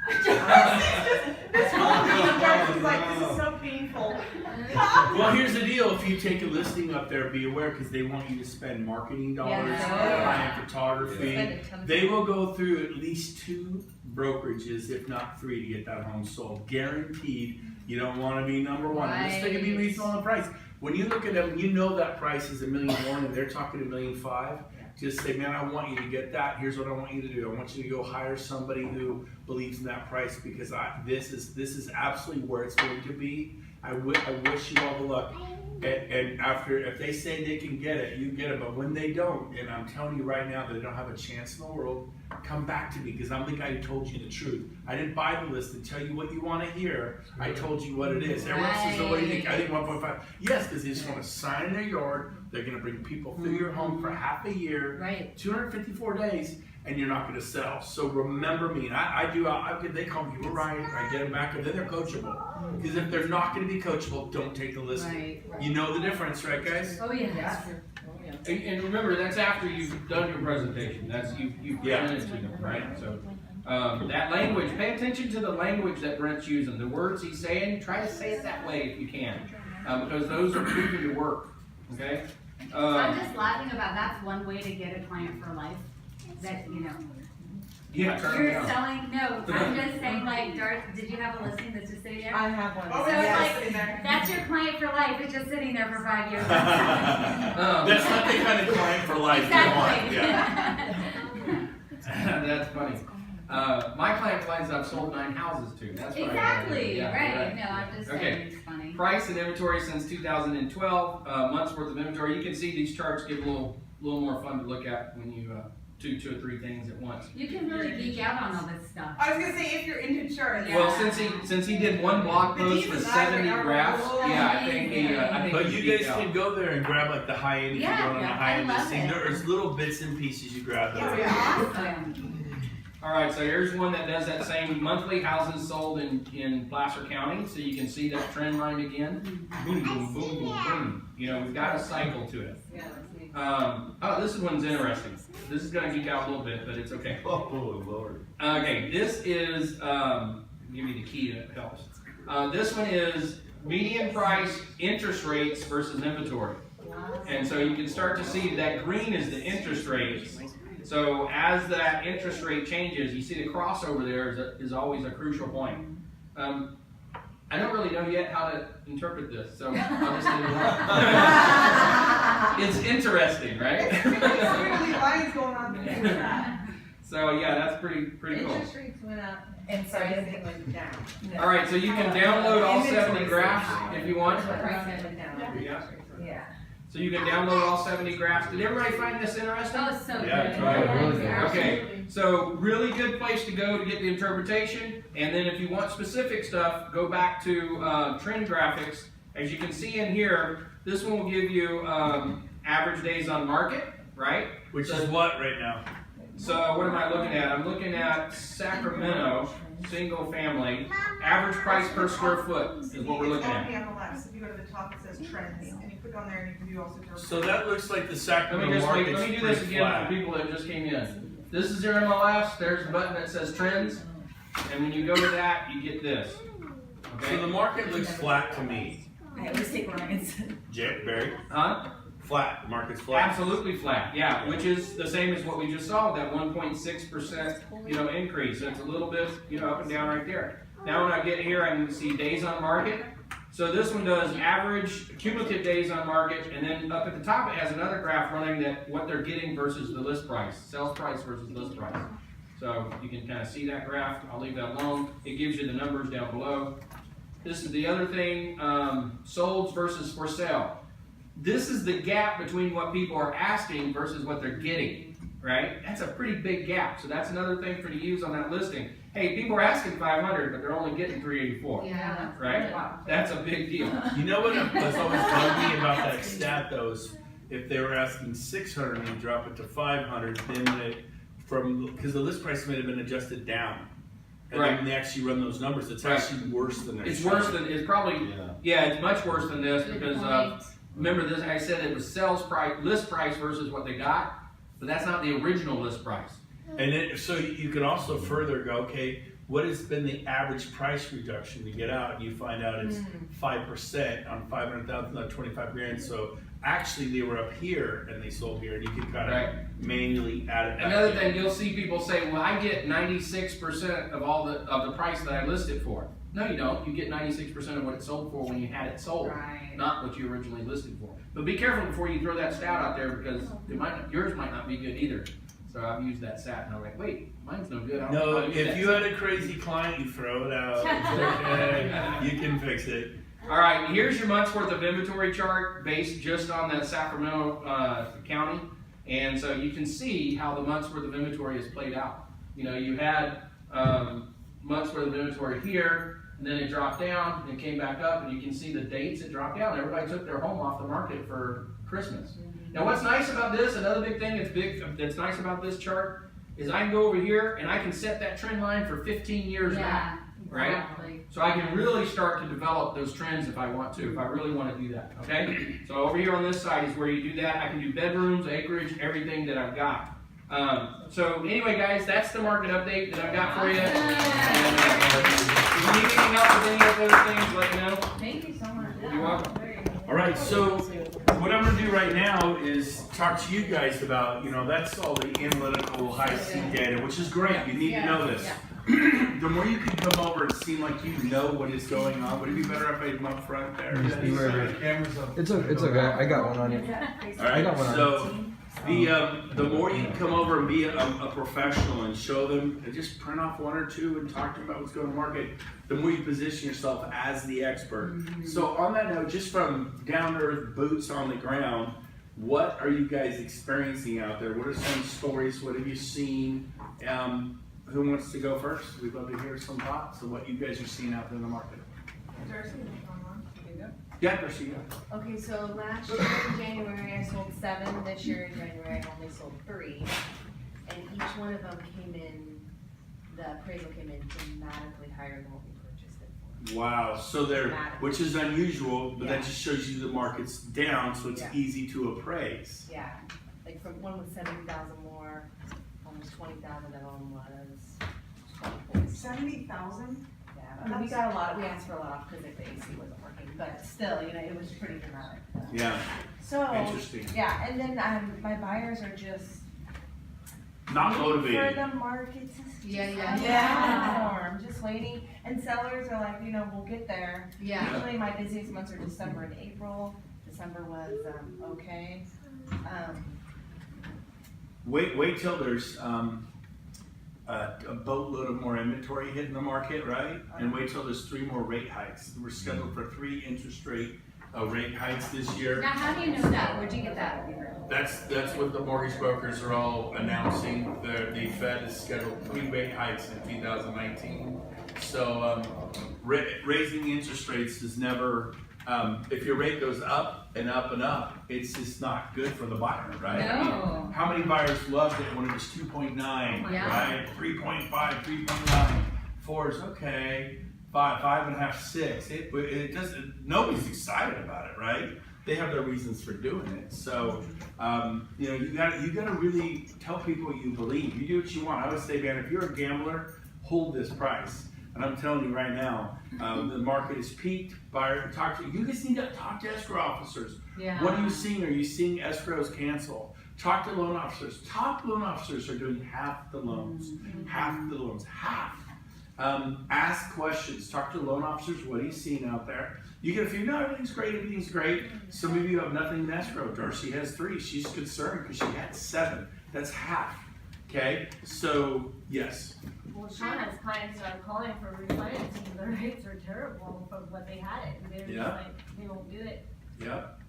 Speaker 3: This whole guys was like, this is so painful.
Speaker 1: Well, here's the deal, if you take a listing up there, be aware, because they want you to spend marketing dollars,
Speaker 4: Yeah.
Speaker 1: buying photography. They will go through at least 2 brokerages, if not 3, to get that home sold. Guaranteed, you don't wanna be number one. This thing can be
Speaker 4: Right.
Speaker 1: reasonable on the price. When you look at them, you know that price is $1 million more, and they're talking $1.5 million. Just say, man, I want you to get that. Here's what I want you to do. I want you to go hire somebody who believes in that price, because this is absolutely where it's going to be. I wish you all the luck. And after, if they say they can get it, you get it. But when they don't, and I'm telling you right now, they don't have a chance in the world, come back to me, because I'm the guy who told you the truth. I didn't buy the list and tell you what you want to hear. I told you what it is. Everyone says, oh, what do you think? I think 1.5. Yes, because they just want to sign in their yard. They're going to bring people through your home for half a year,
Speaker 4: Right.
Speaker 1: 254 days, and you're not going to sell. So remember me. And they call me, you were right. I get them back, and then they're coachable. Because if they're not going to be coachable, don't take the listing.
Speaker 4: Right.
Speaker 1: You know the difference, right, guys?
Speaker 4: Oh, yeah.
Speaker 2: And remember, that's after you've done your presentation. That's you've presented to them, right? So that language, pay attention to the language that Brent's using. The words he's saying, try to say it that way if you can, because those are proven to work. Okay.
Speaker 4: I'm just laughing about that's one way to get a client for life. That, you know.
Speaker 2: Yeah, turn
Speaker 4: You're
Speaker 2: it down.
Speaker 4: selling, no, I'm just saying, like, Darth, did you have a listing that's just sitting there?
Speaker 7: I have one.
Speaker 3: Oh,
Speaker 4: So
Speaker 3: yeah,
Speaker 4: it's
Speaker 3: sitting
Speaker 4: like,
Speaker 3: there.
Speaker 4: that's your client for life, it's just sitting there for 5 years.
Speaker 1: That's not the kind of client for life you want.
Speaker 4: Exactly.
Speaker 1: Yeah.
Speaker 2: That's funny. My client clients I've sold 9 houses to. That's what
Speaker 4: Exactly,
Speaker 2: Yeah,
Speaker 4: right, no, I'm just
Speaker 2: Okay.
Speaker 4: saying, it's funny.
Speaker 2: Price and inventory since 2012, months worth of inventory. You can see these charts give a little more fun to look at when you do 2 or 3 things at once.
Speaker 4: You can really geek out on all this stuff.
Speaker 3: I was gonna say, if you're into insurance.
Speaker 4: Yeah.
Speaker 2: Well, since he did one blog
Speaker 3: The
Speaker 2: post for
Speaker 3: Jesus eyes
Speaker 2: 70
Speaker 3: are
Speaker 2: graphs,
Speaker 3: cool.
Speaker 2: yeah, I think
Speaker 1: But
Speaker 2: he
Speaker 1: you
Speaker 2: geeked
Speaker 1: guys
Speaker 2: out.
Speaker 1: can go there and grab like the high end if you're going on the
Speaker 4: Yeah,
Speaker 1: high end
Speaker 4: I love
Speaker 1: listing.
Speaker 4: it.
Speaker 1: There's little bits and pieces you grab there.
Speaker 3: Yeah.
Speaker 4: Awesome.
Speaker 2: All right, so here's one that does that same monthly houses sold in Placer County, so you can see that trend line again. Boom, boom, boom, boom, boom. You know, we've got a cycle to it.
Speaker 7: Yeah, that's me.
Speaker 2: Oh, this one's interesting. This is gonna geek out a little bit, but it's okay.
Speaker 6: Oh, Lord.
Speaker 2: Okay, this is, give me the key that helps. This one is median price, interest rates versus inventory. And so you can start to see that green is the interest rates. So as that interest rate changes, you see the crossover there is always a crucial point. I don't really know yet how to interpret this, so I'll just leave it alone. It's interesting, right?
Speaker 3: Squiggly lines going on there.
Speaker 2: So yeah, that's pretty cool.
Speaker 7: Interest rates went up,
Speaker 5: And so
Speaker 7: pricing went down.
Speaker 2: All right, so you can download all 70 graphs if you want.
Speaker 7: Pricing went down.
Speaker 2: Yeah.
Speaker 5: Yeah.
Speaker 2: So you can download all 70 graphs. Did everybody find this interesting?
Speaker 4: Oh, so good.
Speaker 1: Yeah, it's right.
Speaker 6: Really good.
Speaker 2: Okay, so really good place to go to get the interpretation. And then if you want specific stuff, go back to trend graphics. As you can see in here, this one will give you average days on market, right?
Speaker 1: Which is what right now?
Speaker 2: So what am I looking at? I'm looking at Sacramento, single family, average price per square foot is what we're looking
Speaker 3: It's
Speaker 2: at.
Speaker 3: on the left, so if you go to the top, it says trends, and you click on there and you can view all sorts of.
Speaker 1: So that looks like the
Speaker 2: Let me
Speaker 1: Sacramento
Speaker 2: just wait,
Speaker 1: market's
Speaker 2: let me do this
Speaker 1: pretty
Speaker 2: again
Speaker 1: flat.
Speaker 2: for people that just came in. This is your MLS, there's a button that says trends, and when you go to that, you get this.
Speaker 1: So the
Speaker 2: Okay?
Speaker 1: market looks flat to me.
Speaker 5: I always take Ryan's.
Speaker 1: Barry?
Speaker 2: Huh?
Speaker 1: Flat. The market's flat.
Speaker 2: Absolutely flat, yeah, which is the same as what we just saw, that 1.6%, increase. So it's a little bit, up and down right there. Now when I get here, I can see days on market. So this one does average cumulative days on market, and then up at the top it has another graph running that what they're getting versus the list price, sales price versus list price. So you can kind of see that graph. I'll leave that alone. It gives you the numbers down below. This is the other thing, solds versus for sale. This is the gap between what people are asking versus what they're getting, right? That's a pretty big gap. So that's another thing for to use on that listing. Hey, people are asking 500, but they're only getting 384,
Speaker 4: Yeah.
Speaker 2: right? That's a big deal.
Speaker 1: You know what was always bugged me about that stat though is if they were asking 600 and you drop it to 500, then because the list price may have been adjusted down. And
Speaker 2: Right.
Speaker 1: then they actually run those numbers, it's
Speaker 2: Right.
Speaker 1: actually worse than that.
Speaker 2: It's worse than, it's probably,
Speaker 6: Yeah.
Speaker 2: it's much worse than this
Speaker 4: Good
Speaker 2: because,
Speaker 4: point.
Speaker 2: remember this, I said it was sales price, list price versus what they got, but that's not the original list price.
Speaker 1: And so you can also further go, okay, what has been the average price reduction to get out? And you find out it's 5% on 500,000, not 25 grand. So actually they were up here and they sold here, and you can kind of
Speaker 2: Right.
Speaker 1: manually add it back.
Speaker 2: Another
Speaker 1: in.
Speaker 2: thing, you'll see people say, well, I get 96% of all of the price that I listed for. No, you don't. You get 96% of what it sold for when you had it sold,
Speaker 7: Right.
Speaker 2: not what you originally listed for. But be careful before you throw that stat out there, because yours might not be good either. So I've used that stat and I'm like, wait, mine's no good. I don't know
Speaker 1: No,
Speaker 2: how to use
Speaker 1: if
Speaker 2: that
Speaker 1: you
Speaker 2: stat.
Speaker 1: had a crazy client, you throw it out. It's okay. You can fix it.
Speaker 2: All right, here's your month's worth of inventory chart based just on that Sacramento County. And so you can see how the month's worth of inventory is played out. You know, you had months worth of inventory here, and then it dropped down, and it came back up, and you can see the dates it dropped down. Everybody took their home off the market for Christmas. Now what's nice about this, another big thing that's nice about this chart, is I can go over here and I can set that trend line for 15 years back. Right?
Speaker 4: Exactly.
Speaker 2: So I can really start to develop those trends if I want to, if I really want to do that, okay? So over here on this side is where you do that. I can do bedrooms, acreage, everything that I've got. So anyway, guys, that's the market update that I've got for you. And, if you need anything else with any of those things, let me know.
Speaker 7: Thank you so much.
Speaker 2: You're welcome.
Speaker 1: All right, so what I'm gonna do right now is talk to you guys about, that's all the analytical high C data, which is great. You need to know this. The more you can come over and seem like you know what is going on, would it be better if I come up front there?
Speaker 6: Just be where it is.
Speaker 1: Cameras up.
Speaker 6: It's okay. I got one on you.
Speaker 1: All right,
Speaker 6: I got one on.
Speaker 1: so the more you come over and be a professional and show them, and just print off one or two and talk to them about what's going on in the market, the more you position yourself as the expert. So on that note, just from down to earth, boots on the ground, what are you guys experiencing out there? What are some stories? What have you seen? Who wants to go first? We'd love to hear some thoughts of what you guys are seeing out there in the market.
Speaker 3: Darcy, you go.
Speaker 1: Yeah, Darcy, yeah.
Speaker 7: Okay, so last year in January I sold 7. This year in January I only sold 3. And each one of them the appraisal came in dramatically higher than what we purchased it for.
Speaker 1: Wow, so which is unusual, but that
Speaker 7: Yeah.
Speaker 1: just shows you the market's down, so it's
Speaker 7: Yeah.
Speaker 1: easy to appraise.
Speaker 7: Yeah, like from one was 70,000 more, almost 20,000 of them was 24.
Speaker 3: 70,000?
Speaker 7: Yeah, we got a lot, we asked for a lot off because the AC wasn't working, but still, it was pretty dramatic.
Speaker 1: Yeah,
Speaker 7: So,
Speaker 1: interesting.
Speaker 7: yeah, and then my buyers are just
Speaker 1: Not
Speaker 7: waiting
Speaker 1: motivated.
Speaker 7: for the market to
Speaker 4: Yeah.
Speaker 7: perform, just waiting. And sellers are like, we'll get there.
Speaker 4: Yeah.
Speaker 7: Usually my busiest months are December and April. December was okay.
Speaker 1: Wait till there's a boatload of more inventory hitting the market, right? And wait till there's 3 more rate hikes. We're scheduled for 3 interest rate rate hikes this year.
Speaker 4: Now, how do you know that? Where'd you get that?
Speaker 1: That's what the mortgage brokers are all announcing. The Fed has scheduled 3 rate hikes in 2019. So raising the interest rates is never. If your rate goes up and up and up, it's just not good for the buyer, right?
Speaker 4: No.
Speaker 1: How many buyers loved it when it was 2.9,
Speaker 4: Yeah.
Speaker 1: right? 3.5, 3.9, 4 is okay, 5, 5.5, 6. It doesn't. Nobody's excited about it, right? They have their reasons for doing it. So, you gotta really tell people you believe. You do what you want. I would say, man, if you're a gambler, hold this price. And I'm telling you right now, the market is peaked. You just need to talk to escrow officers.
Speaker 4: Yeah.
Speaker 1: What are you seeing? Are you seeing escrows cancel? Talk to loan officers. Top loan officers are doing half the loans. Half the loans. Half. Ask questions. Talk to loan officers. What are you seeing out there? You get a few, no, everything's great, everything's great. Some of you have nothing in escrow. Darcy has 3. She's concerned because she had 7. That's half. Okay? So, yes.
Speaker 8: Well, Sean has clients that are calling for refinancing, the rates are terrible for what they had it, and they're just
Speaker 1: Yeah.
Speaker 8: like, they won't do it.
Speaker 1: Yep.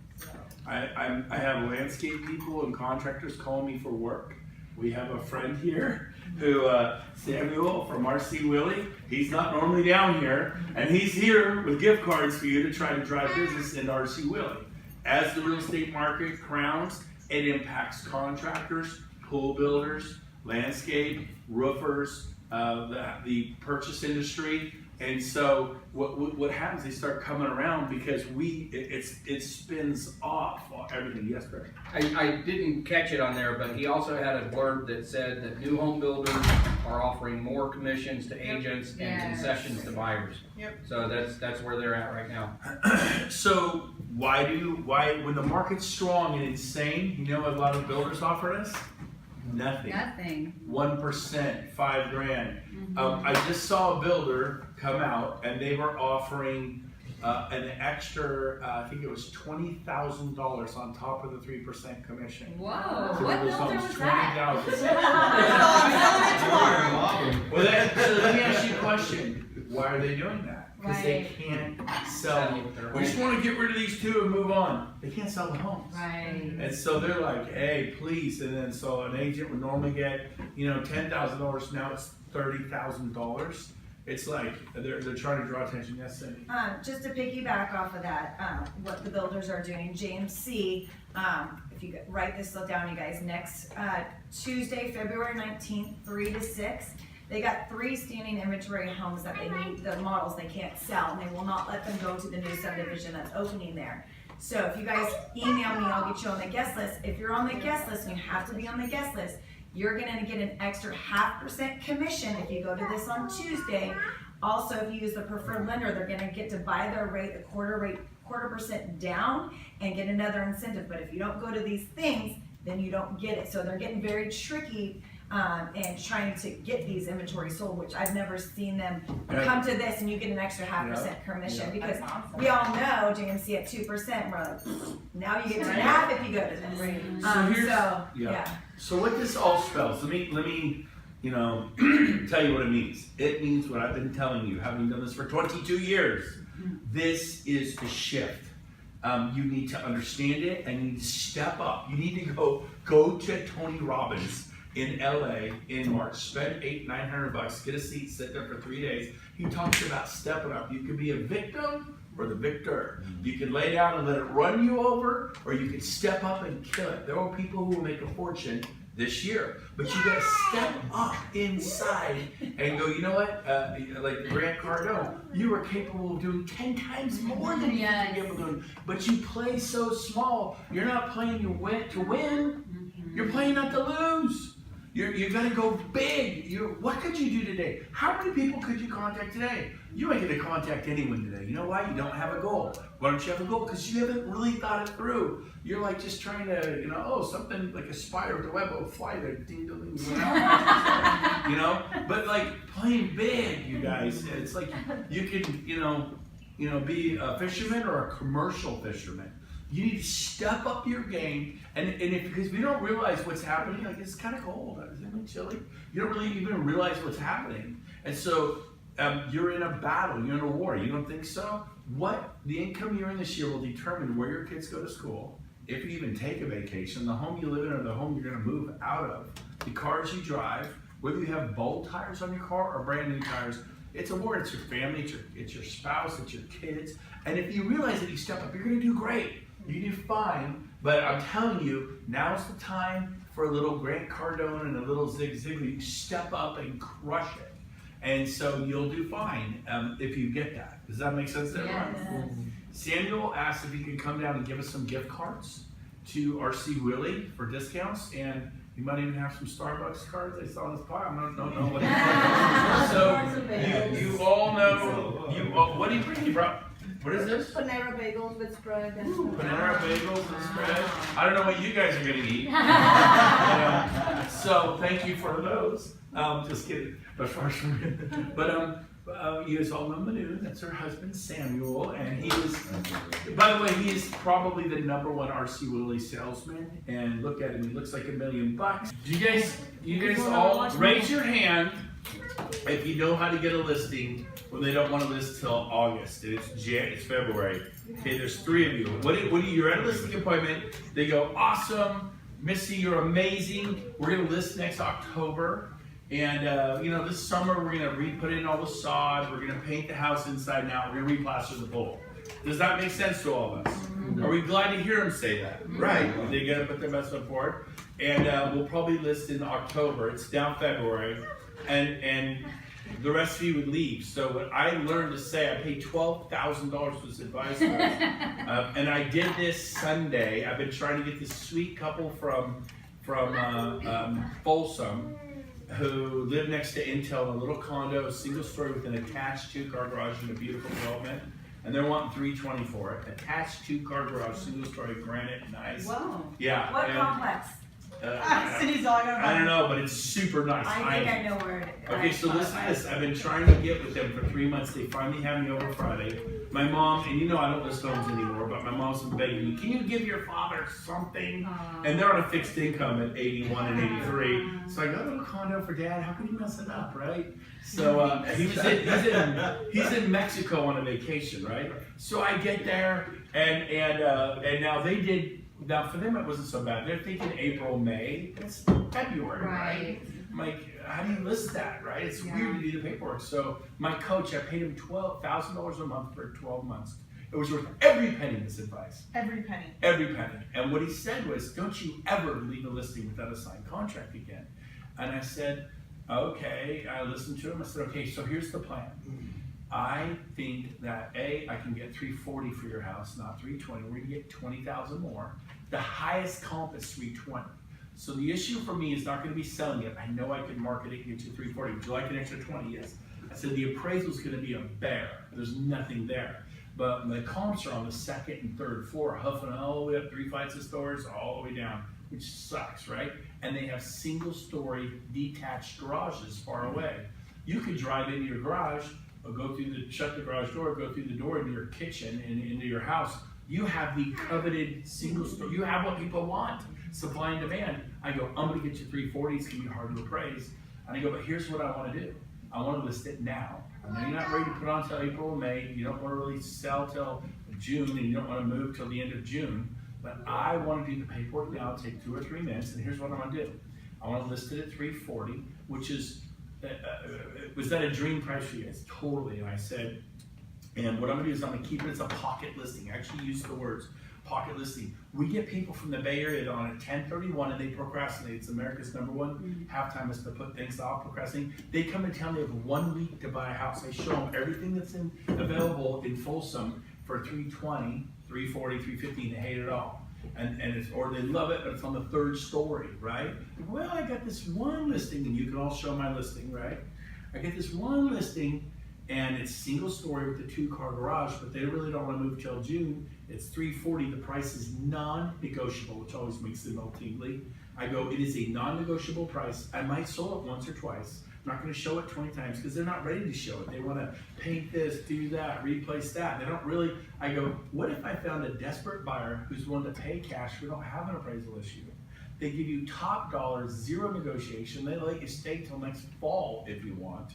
Speaker 1: I have landscape people and contractors calling me for work. We have a friend here who, Samuel from RC Willie, he's not normally down here, and he's here with gift cards for you to try to drive business in RC Willie. As the real estate market crowns, it impacts contractors, pool builders, landscape, roofers, the purchase industry. And so what happens? They start coming around because it spins off everything. Yes, Greg.
Speaker 2: I didn't catch it on there, but he also had a blurb that said that new home builders are offering more commissions to agents and
Speaker 4: Yes.
Speaker 2: concessions to buyers.
Speaker 3: Yep.
Speaker 2: So that's where they're at right now.
Speaker 1: So why when the market's strong and insane, you know what a lot of builders offer us? Nothing.
Speaker 4: Nothing.
Speaker 1: 1%, $5,000. I just saw a builder come out and they were offering an extra, I think it was $20,000 on top of the 3% commission.
Speaker 4: Whoa,
Speaker 1: So
Speaker 4: what
Speaker 1: those
Speaker 4: builder
Speaker 1: homes,
Speaker 4: was that?
Speaker 1: 20,000. Well, so let me ask you a question. Why are they doing that? Because they
Speaker 4: Right.
Speaker 1: can't sell. We just want to get rid of these two and move on. They can't sell the homes.
Speaker 4: Right.
Speaker 1: And so they're like, hey, please. And then so an agent would normally get, $10,000. Now it's $30,000. It's like they're trying to draw attention. Yes, Cindy.
Speaker 5: Just to piggyback off of that, what the builders are doing, JMC, if you write this down, you guys, next Tuesday, February 19th, 3 to 6, they got 3 standing inventory homes that they need, the models they can't sell, and they will not let them go to the new subdivision that's opening there. So if you guys email me, I'll get you on the guest list. If you're on the guest list, and you have to be on the guest list, you're gonna get an extra 0.5% commission if you go to this on Tuesday. Also, if you use the preferred lender, they're gonna get to buy their rate, the quarter percent down and get another incentive. But if you don't go to these things, then you don't get it. So they're getting very tricky and trying to get these inventory sold, which I've never seen them come to this and you get an extra 0.5% commission because we all know JMC at 2%, we're like, now you get 2.5 if you go to this.
Speaker 1: So what this all spells, let me tell you what it means. It means what I've been telling you, having done this for 22 years. This is a shift. You need to understand it and you need to step up. You need to go to Tony Robbins in LA in March. Spend $800-900, get a seat, sit there for 3 days. He talks about stepping up. You could be a victim or the victor. You can lay down and let it run you over, or you can step up and kill it. There are people who will make a fortune this year, but you gotta step up inside and go, you know what, like Grant Cardone, you were capable of doing 10 times more than you think you're doing, but you play so small. You're not playing to win, you're playing not to lose. You're gonna go big. What could you do today? How many people could you contact today? You ain't gonna contact anyone today. You know why? You don't have a goal. Why don't you have a goal? Because you haven't really thought it through. You're like just trying to, something like a spider with a web will fly there, ding ding ding. But like playing big, you guys. It's like you can, be a fisherman or a commercial fisherman. You need to step up your game, because we don't realize what's happening, like it's kind of cold, it's really chilly. You don't really even realize what's happening, and so you're in a battle, you're in a war. You don't think so? What the income you're in this year will determine where your kids go to school, if you even take a vacation, the home you live in or the home you're going to move out of, the cars you drive, whether you have bolt tires on your car or brand new tires. It's a war. It's your family, it's your spouse, it's your kids, and if you realize that you step up, you're going to do great. You do fine, but I'm telling you, now's the time for a little Grant Cardone and a little Zig Ziglar. Step up and crush it. And so you'll do fine if you get that. Does that make sense to everyone?
Speaker 4: Yes.
Speaker 1: Samuel asked if he can come down and give us some gift cards to RC Willie for discounts, and you might even have some Starbucks cards. I saw this pile. I don't know what so you all know, what do you bring? You brought, what is this?
Speaker 9: Panera bagels with spread.
Speaker 1: Panera bagels and spread. I don't know what you guys are gonna eat. So thank you for those. Just kidding. But you guys all know Manu. That's her husband Samuel, and he is. By the way, he is probably the #1 RC Willie salesman. And look at him; he looks like $1 million. Do you guys all raise your hand if you know how to get a listing when they don't want to list till August? It's February. Okay, there's 3 of you. What do you're at a listing appointment? They go, awesome, Missy, you're amazing. We're gonna list next October. And this summer we're gonna put in all the sod. We're gonna paint the house inside and out. We're gonna replaster the pool. Does that make sense to all of us? Are we glad to hear them say that? Right. They gotta put their best foot forward. And we'll probably list in October. It's down February. And the rest of you would leave. So what I learned to say, I paid $12,000 for this advice course. And I did this Sunday. I've been trying to get this sweet couple from Folsom who live next to Intel in a little condo, single story with an attached 2-car garage in a beautiful development. And they're wanting $320 for it. Attached 2-car garage, single story, granite, nice.
Speaker 4: Whoa.
Speaker 1: Yeah.
Speaker 5: What
Speaker 1: and,
Speaker 5: complex?
Speaker 3: Cindy's all gonna
Speaker 1: I don't know, but it's super nice.
Speaker 5: I think I know where it is.
Speaker 1: Okay, so listen to this. I've been trying to get with them for 3 months. They finally had me over Friday. My mom, and you know I don't list homes anymore, but my mom's been begging me, can you give your father something? And they're on a fixed income at 81 and 83. So I got a little condo for dad. How could he mess it up, right? So he's in Mexico on a vacation, right? So I get there, and now they did. Now for them it wasn't so bad. They're thinking April, May. It's February, right? I'm like, how do you list that, right? It's weird to do the paperwork. So my coach, I paid him $12,000 a month for 12 months. It was worth every penny, this advice.
Speaker 3: Every penny.
Speaker 1: Every penny. And what he said was, don't you ever leave a listing without a signed contract again. And I said, okay. I listened to him. I said, okay, so here's the plan. I think that I can get $340 for your house, not $320. We're gonna get $20,000 more. The highest comp is $320. So the issue for me is not gonna be selling it. I know I can market it and get you $340. Would you like an extra $20? Yes. I said the appraisal is gonna be a bear. There's nothing there. But the comps are on the 2nd and 3rd floor, huffing all the way up 3 flights of stairs, all the way down, which sucks, right? And they have single-story detached garages far away. You could drive into your garage, or go through shut the garage door, go through the door into your kitchen and into your house. You have the coveted single story. You have what people want, supply and demand. I go, I'm gonna get you $340. It's gonna be hard to appraise. And I go, but here's what I want to do. I want to list it now. I know you're not ready to put on until April or May. You don't want to really sell till June, and you don't want to move till the end of June. But I want to do the paperwork now. It'll take 2 or 3 minutes. And here's what I'm gonna do. I want to list it at $340, which is. Was that a dream price for you guys? Totally. And I said, and what I'm gonna do is I'm gonna keep it as a pocket listing. I actually use the words pocket listing. We get people from the Bay Area on a 1031 and they procrastinate. It's America's #1 halftime is to put things off, procrastinating. They come and tell me they have 1 week to buy a house. I show them everything that's available in Folsom for $320, $340, $350, and they hate it all. And it's, or they love it, but it's on the 3rd story, right? Well, I got this one listing, and you can all show my listing, right? I get this one listing, and it's single story with a 2-car garage, but they really don't want to move till June. It's $340. The price is non-negotiable, which always makes them all tingly. I go, it is a non-negotiable price. I might sell it once or twice. I'm not going to show it 20 times because they're not ready to show it. They want to paint this, do that, replace that. They don't really. I go, what if I found a desperate buyer who's willing to pay cash? We don't have an appraisal issue. They give you top dollar, 0 negotiation. They let you stay till next fall if you want.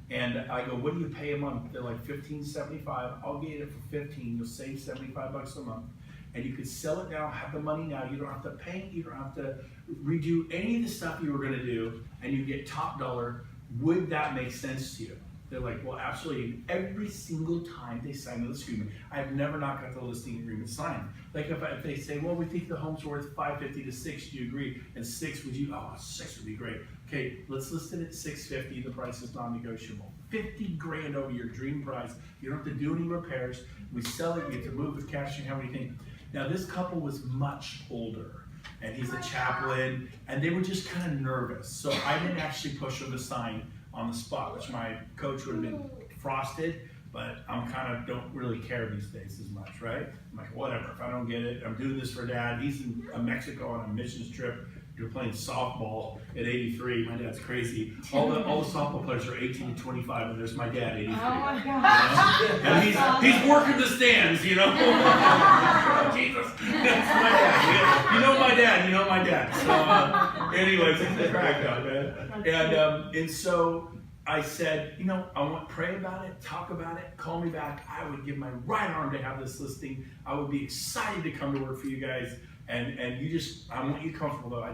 Speaker 1: And I go, what do you pay a month? They're like $15.75. I'll get it for $15. You'll save $75 a month. And you could sell it now, have the money now. You don't have to paint, you don't have to redo any of the stuff you were gonna do, and you get top dollar. Would that make sense to you? They're like, well, absolutely. And every single time they sign the listing agreement, I've never not got the listing agreement signed. Like if they say, well, we think the home's worth $550 to $6, do you agree? And 6, would you? Oh, 6 would be great. Okay, let's list it at $650. The price is non-negotiable. 50 grand over your dream price. You don't have to do any repairs. We sell it. You get to move with cash and everything. Now this couple was much older, and he's a chaplain, and they were just kind of nervous. So I didn't actually push them to sign on the spot, which my coach would have been frosted, but I'm kind of don't really care these days as much, right? I'm like, whatever, if I don't get it, I'm doing this for dad. He's in Mexico on a missions trip. You're playing softball at 83. My dad's crazy. All the softball players are 18 to 25, and there's my dad, 83.
Speaker 3: Oh my gosh.
Speaker 1: You know? And he's working the stands, you know. Oh, Jesus, that's my dad. You know my dad. You know my dad. So, anyways, it's a crack up, man. And so I said, you know, I want to pray about it, talk about it, call me back. I would give my right arm to have this listing. I would be excited to come to work for you guys. And you just, I want you comfortable though. I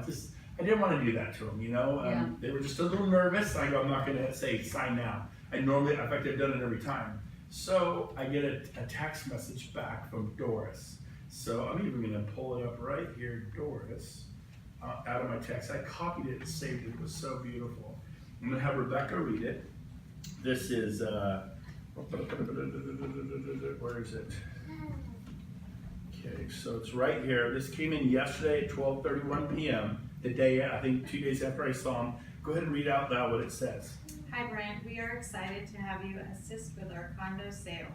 Speaker 1: didn't want to do that to them, you know. They were just a little nervous. I go, I'm not going to say sign now. I normally, in fact, I've done it every time. So I get a text message back from Doris. So I'm even going to pull it up right here, Doris, out of my text. I copied it and saved it. It was so beautiful. I'm going to have Rebecca read it. This is, where is it? Okay, so it's right here. This came in yesterday at 12:31 p.m. The day, I think 2 days after I saw them. Go ahead and read out loud what it says.
Speaker 10: Hi Brent, we are excited to have you assist with our condo sale.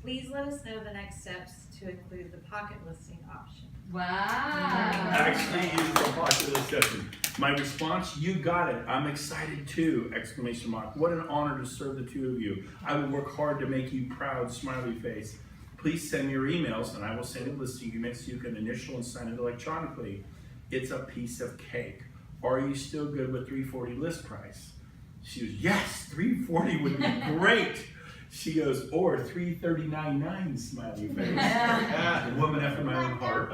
Speaker 10: Please let us know the next steps to include the pocket listing option.
Speaker 4: Wow.
Speaker 1: Actually is the popular discussion. My response, you got it. I'm excited too, exclamation mark. What an honor to serve the two of you. I will work hard to make you proud, smiley face. Please send me your emails and I will send a listing unit so you can initial and sign it electronically. It's a piece of cake. Are you still good with $340 list price? She goes, yes, $340 would be great. She goes, or $339.9, smiley face. The woman after my own heart.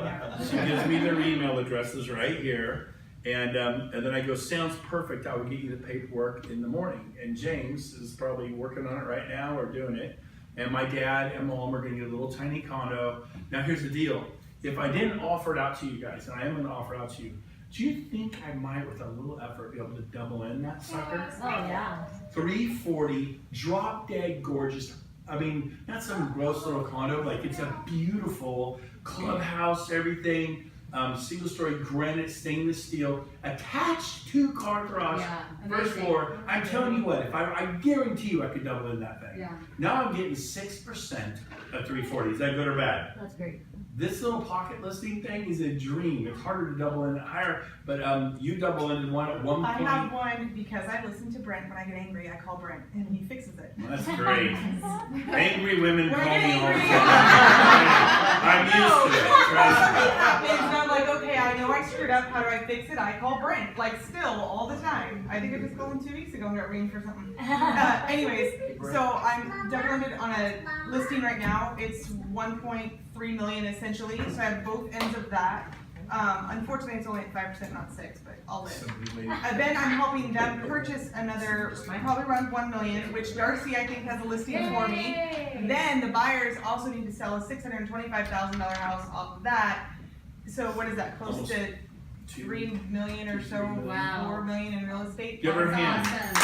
Speaker 1: She gives me their email addresses right here. And then I go, sounds perfect. I will get you the paperwork in the morning. And James is probably working on it right now or doing it. And my dad and mom are gonna get a little tiny condo. Now here's the deal. If I didn't offer it out to you guys, and I am gonna offer it out to you, do you think I might, with a little effort, be able to double in that sucker?
Speaker 8: Oh, yeah.
Speaker 1: $340, drop dead gorgeous. I mean, not some gross little condo, like it's a beautiful clubhouse, everything, single story granite stainless steel, attached to car garage,
Speaker 4: Yeah,
Speaker 1: first
Speaker 4: amazing.
Speaker 1: floor. I'm telling you what, if I guarantee you I could double in that thing.
Speaker 4: Yeah.
Speaker 1: Now I'm getting 6% at $340. Is that good or bad?
Speaker 8: That's great.
Speaker 1: This little pocket listing thing is a dream. It's harder to double in higher, but you double in one at one
Speaker 3: I
Speaker 1: point.
Speaker 3: have one because I listen to Brent. When I get angry, I call Brent and he fixes it.
Speaker 1: That's great. Angry women
Speaker 3: When
Speaker 1: call
Speaker 3: I
Speaker 1: me
Speaker 3: get
Speaker 1: all the
Speaker 3: angry,
Speaker 1: time. I'm used to it. Trust
Speaker 3: Something
Speaker 1: me.
Speaker 3: happens and I'm like, okay, I know I screwed up. How do I fix it? I call Brent, like still all the time. I think I just called him 2 weeks ago and got ringed for something. Anyways, so I'm double ended on a listing right now. It's 1.3 million essentially. So I have both ends of that. Unfortunately, it's only at 5%, not 6%, but I'll live. Then I'm helping them purchase another, probably around 1 million, which Darcy I think has a listing for me. Then the buyers also need to sell a $625,000 house off of that. So what is that? Close
Speaker 1: Almost
Speaker 3: to 3 million or so,
Speaker 4: Wow.
Speaker 3: 4 million in real estate.
Speaker 1: Give her a hand.
Speaker 4: Awesome.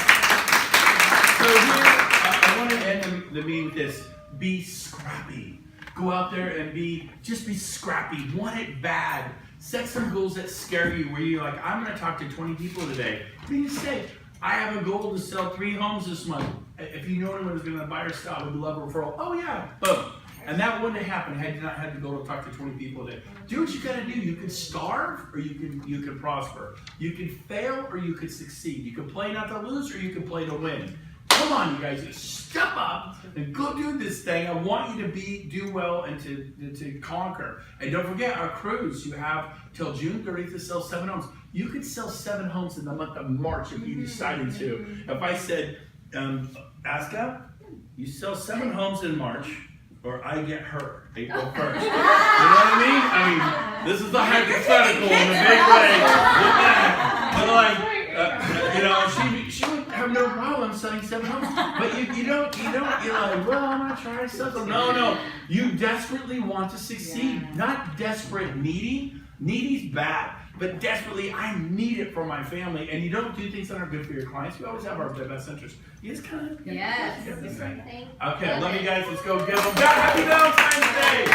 Speaker 1: So here, I want to end the meeting with this. Be scrappy. Go out there and just be scrappy. Want it bad. Set some goals that scare you where you're like, I'm going to talk to 20 people today. What do you say? I have a goal to sell 3 homes this month. If you know anyone who's going to buy or sell, I would love a referral. Oh yeah, boom. And that wouldn't have happened had you not had to go to talk to 20 people a day. Do what you gotta do. You could starve or you could prosper. You could fail or you could succeed. You could play not to lose or you could play to win. Come on, you guys, step up and go do this thing. I want you to do well and to conquer. And don't forget our cruise. You have till June 30th to sell 7 homes. You could sell 7 homes in the month of March if you decided to. If I said, Aska, you sell 7 homes in March, or I get hurt April 1st. You know what I mean? I mean, this is a hypothetical in a big way. But like, she would have no problem selling 7 homes. But you don't, you're like, well, I'm gonna try to sell them. No. You desperately want to succeed.
Speaker 4: Yeah.
Speaker 1: Not desperate, needy. Needy's bad. But desperately, I need it for my family. And you don't do things that are good for your clients. We always have our best interest. You just kind of
Speaker 4: Yes.
Speaker 1: get this thing.
Speaker 7: Thank
Speaker 1: Okay, love you guys. Let's go give them. God, happy Valentine's Day!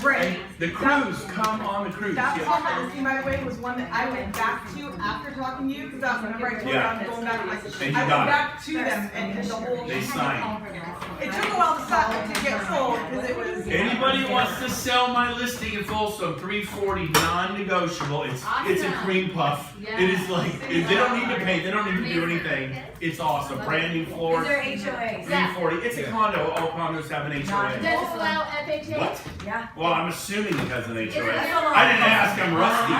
Speaker 3: Brent.
Speaker 1: And the cruise, come on the cruise.
Speaker 3: That
Speaker 1: Yeah.
Speaker 3: pocket listing, by the way, was one that I went back to after talking to you, because that's whenever I told you I'm going back, like,
Speaker 1: And you
Speaker 3: I went
Speaker 1: got it.
Speaker 3: back to them and the whole.
Speaker 1: They signed.
Speaker 3: It took a while to get sold, because it was.
Speaker 1: Anybody wants to sell my listing in Folsom, 340, non-negotiable. It's a cream puff.
Speaker 4: Yeah.
Speaker 1: It is like, they don't need to paint, they don't need to do anything. It's awesome. Brand new floors.
Speaker 5: Is there HOAs?
Speaker 1: 340. It's a condo. All condos have an HOA.
Speaker 8: Does it allow FHA?
Speaker 1: What?
Speaker 5: Yeah.
Speaker 1: Well, I'm assuming it has an HOA.
Speaker 8: it-
Speaker 1: I didn't ask. I'm rusty.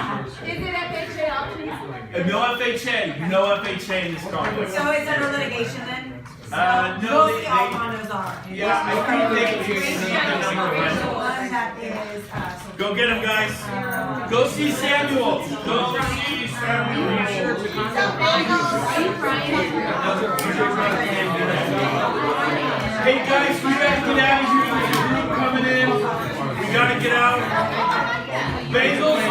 Speaker 8: Is it FHA options?
Speaker 1: No FHA. No FHA in this condo.
Speaker 5: So it's under litigation then?
Speaker 1: No,
Speaker 5: Mostly all condos are.
Speaker 1: Yeah, I think they changed the number of
Speaker 5: The
Speaker 1: rentals.
Speaker 5: one that is,
Speaker 1: Go get him, guys. Go see Samuel. Go see Samuel. Hey guys, we gotta get out of here. There's a group coming in. We gotta get out. Bagels.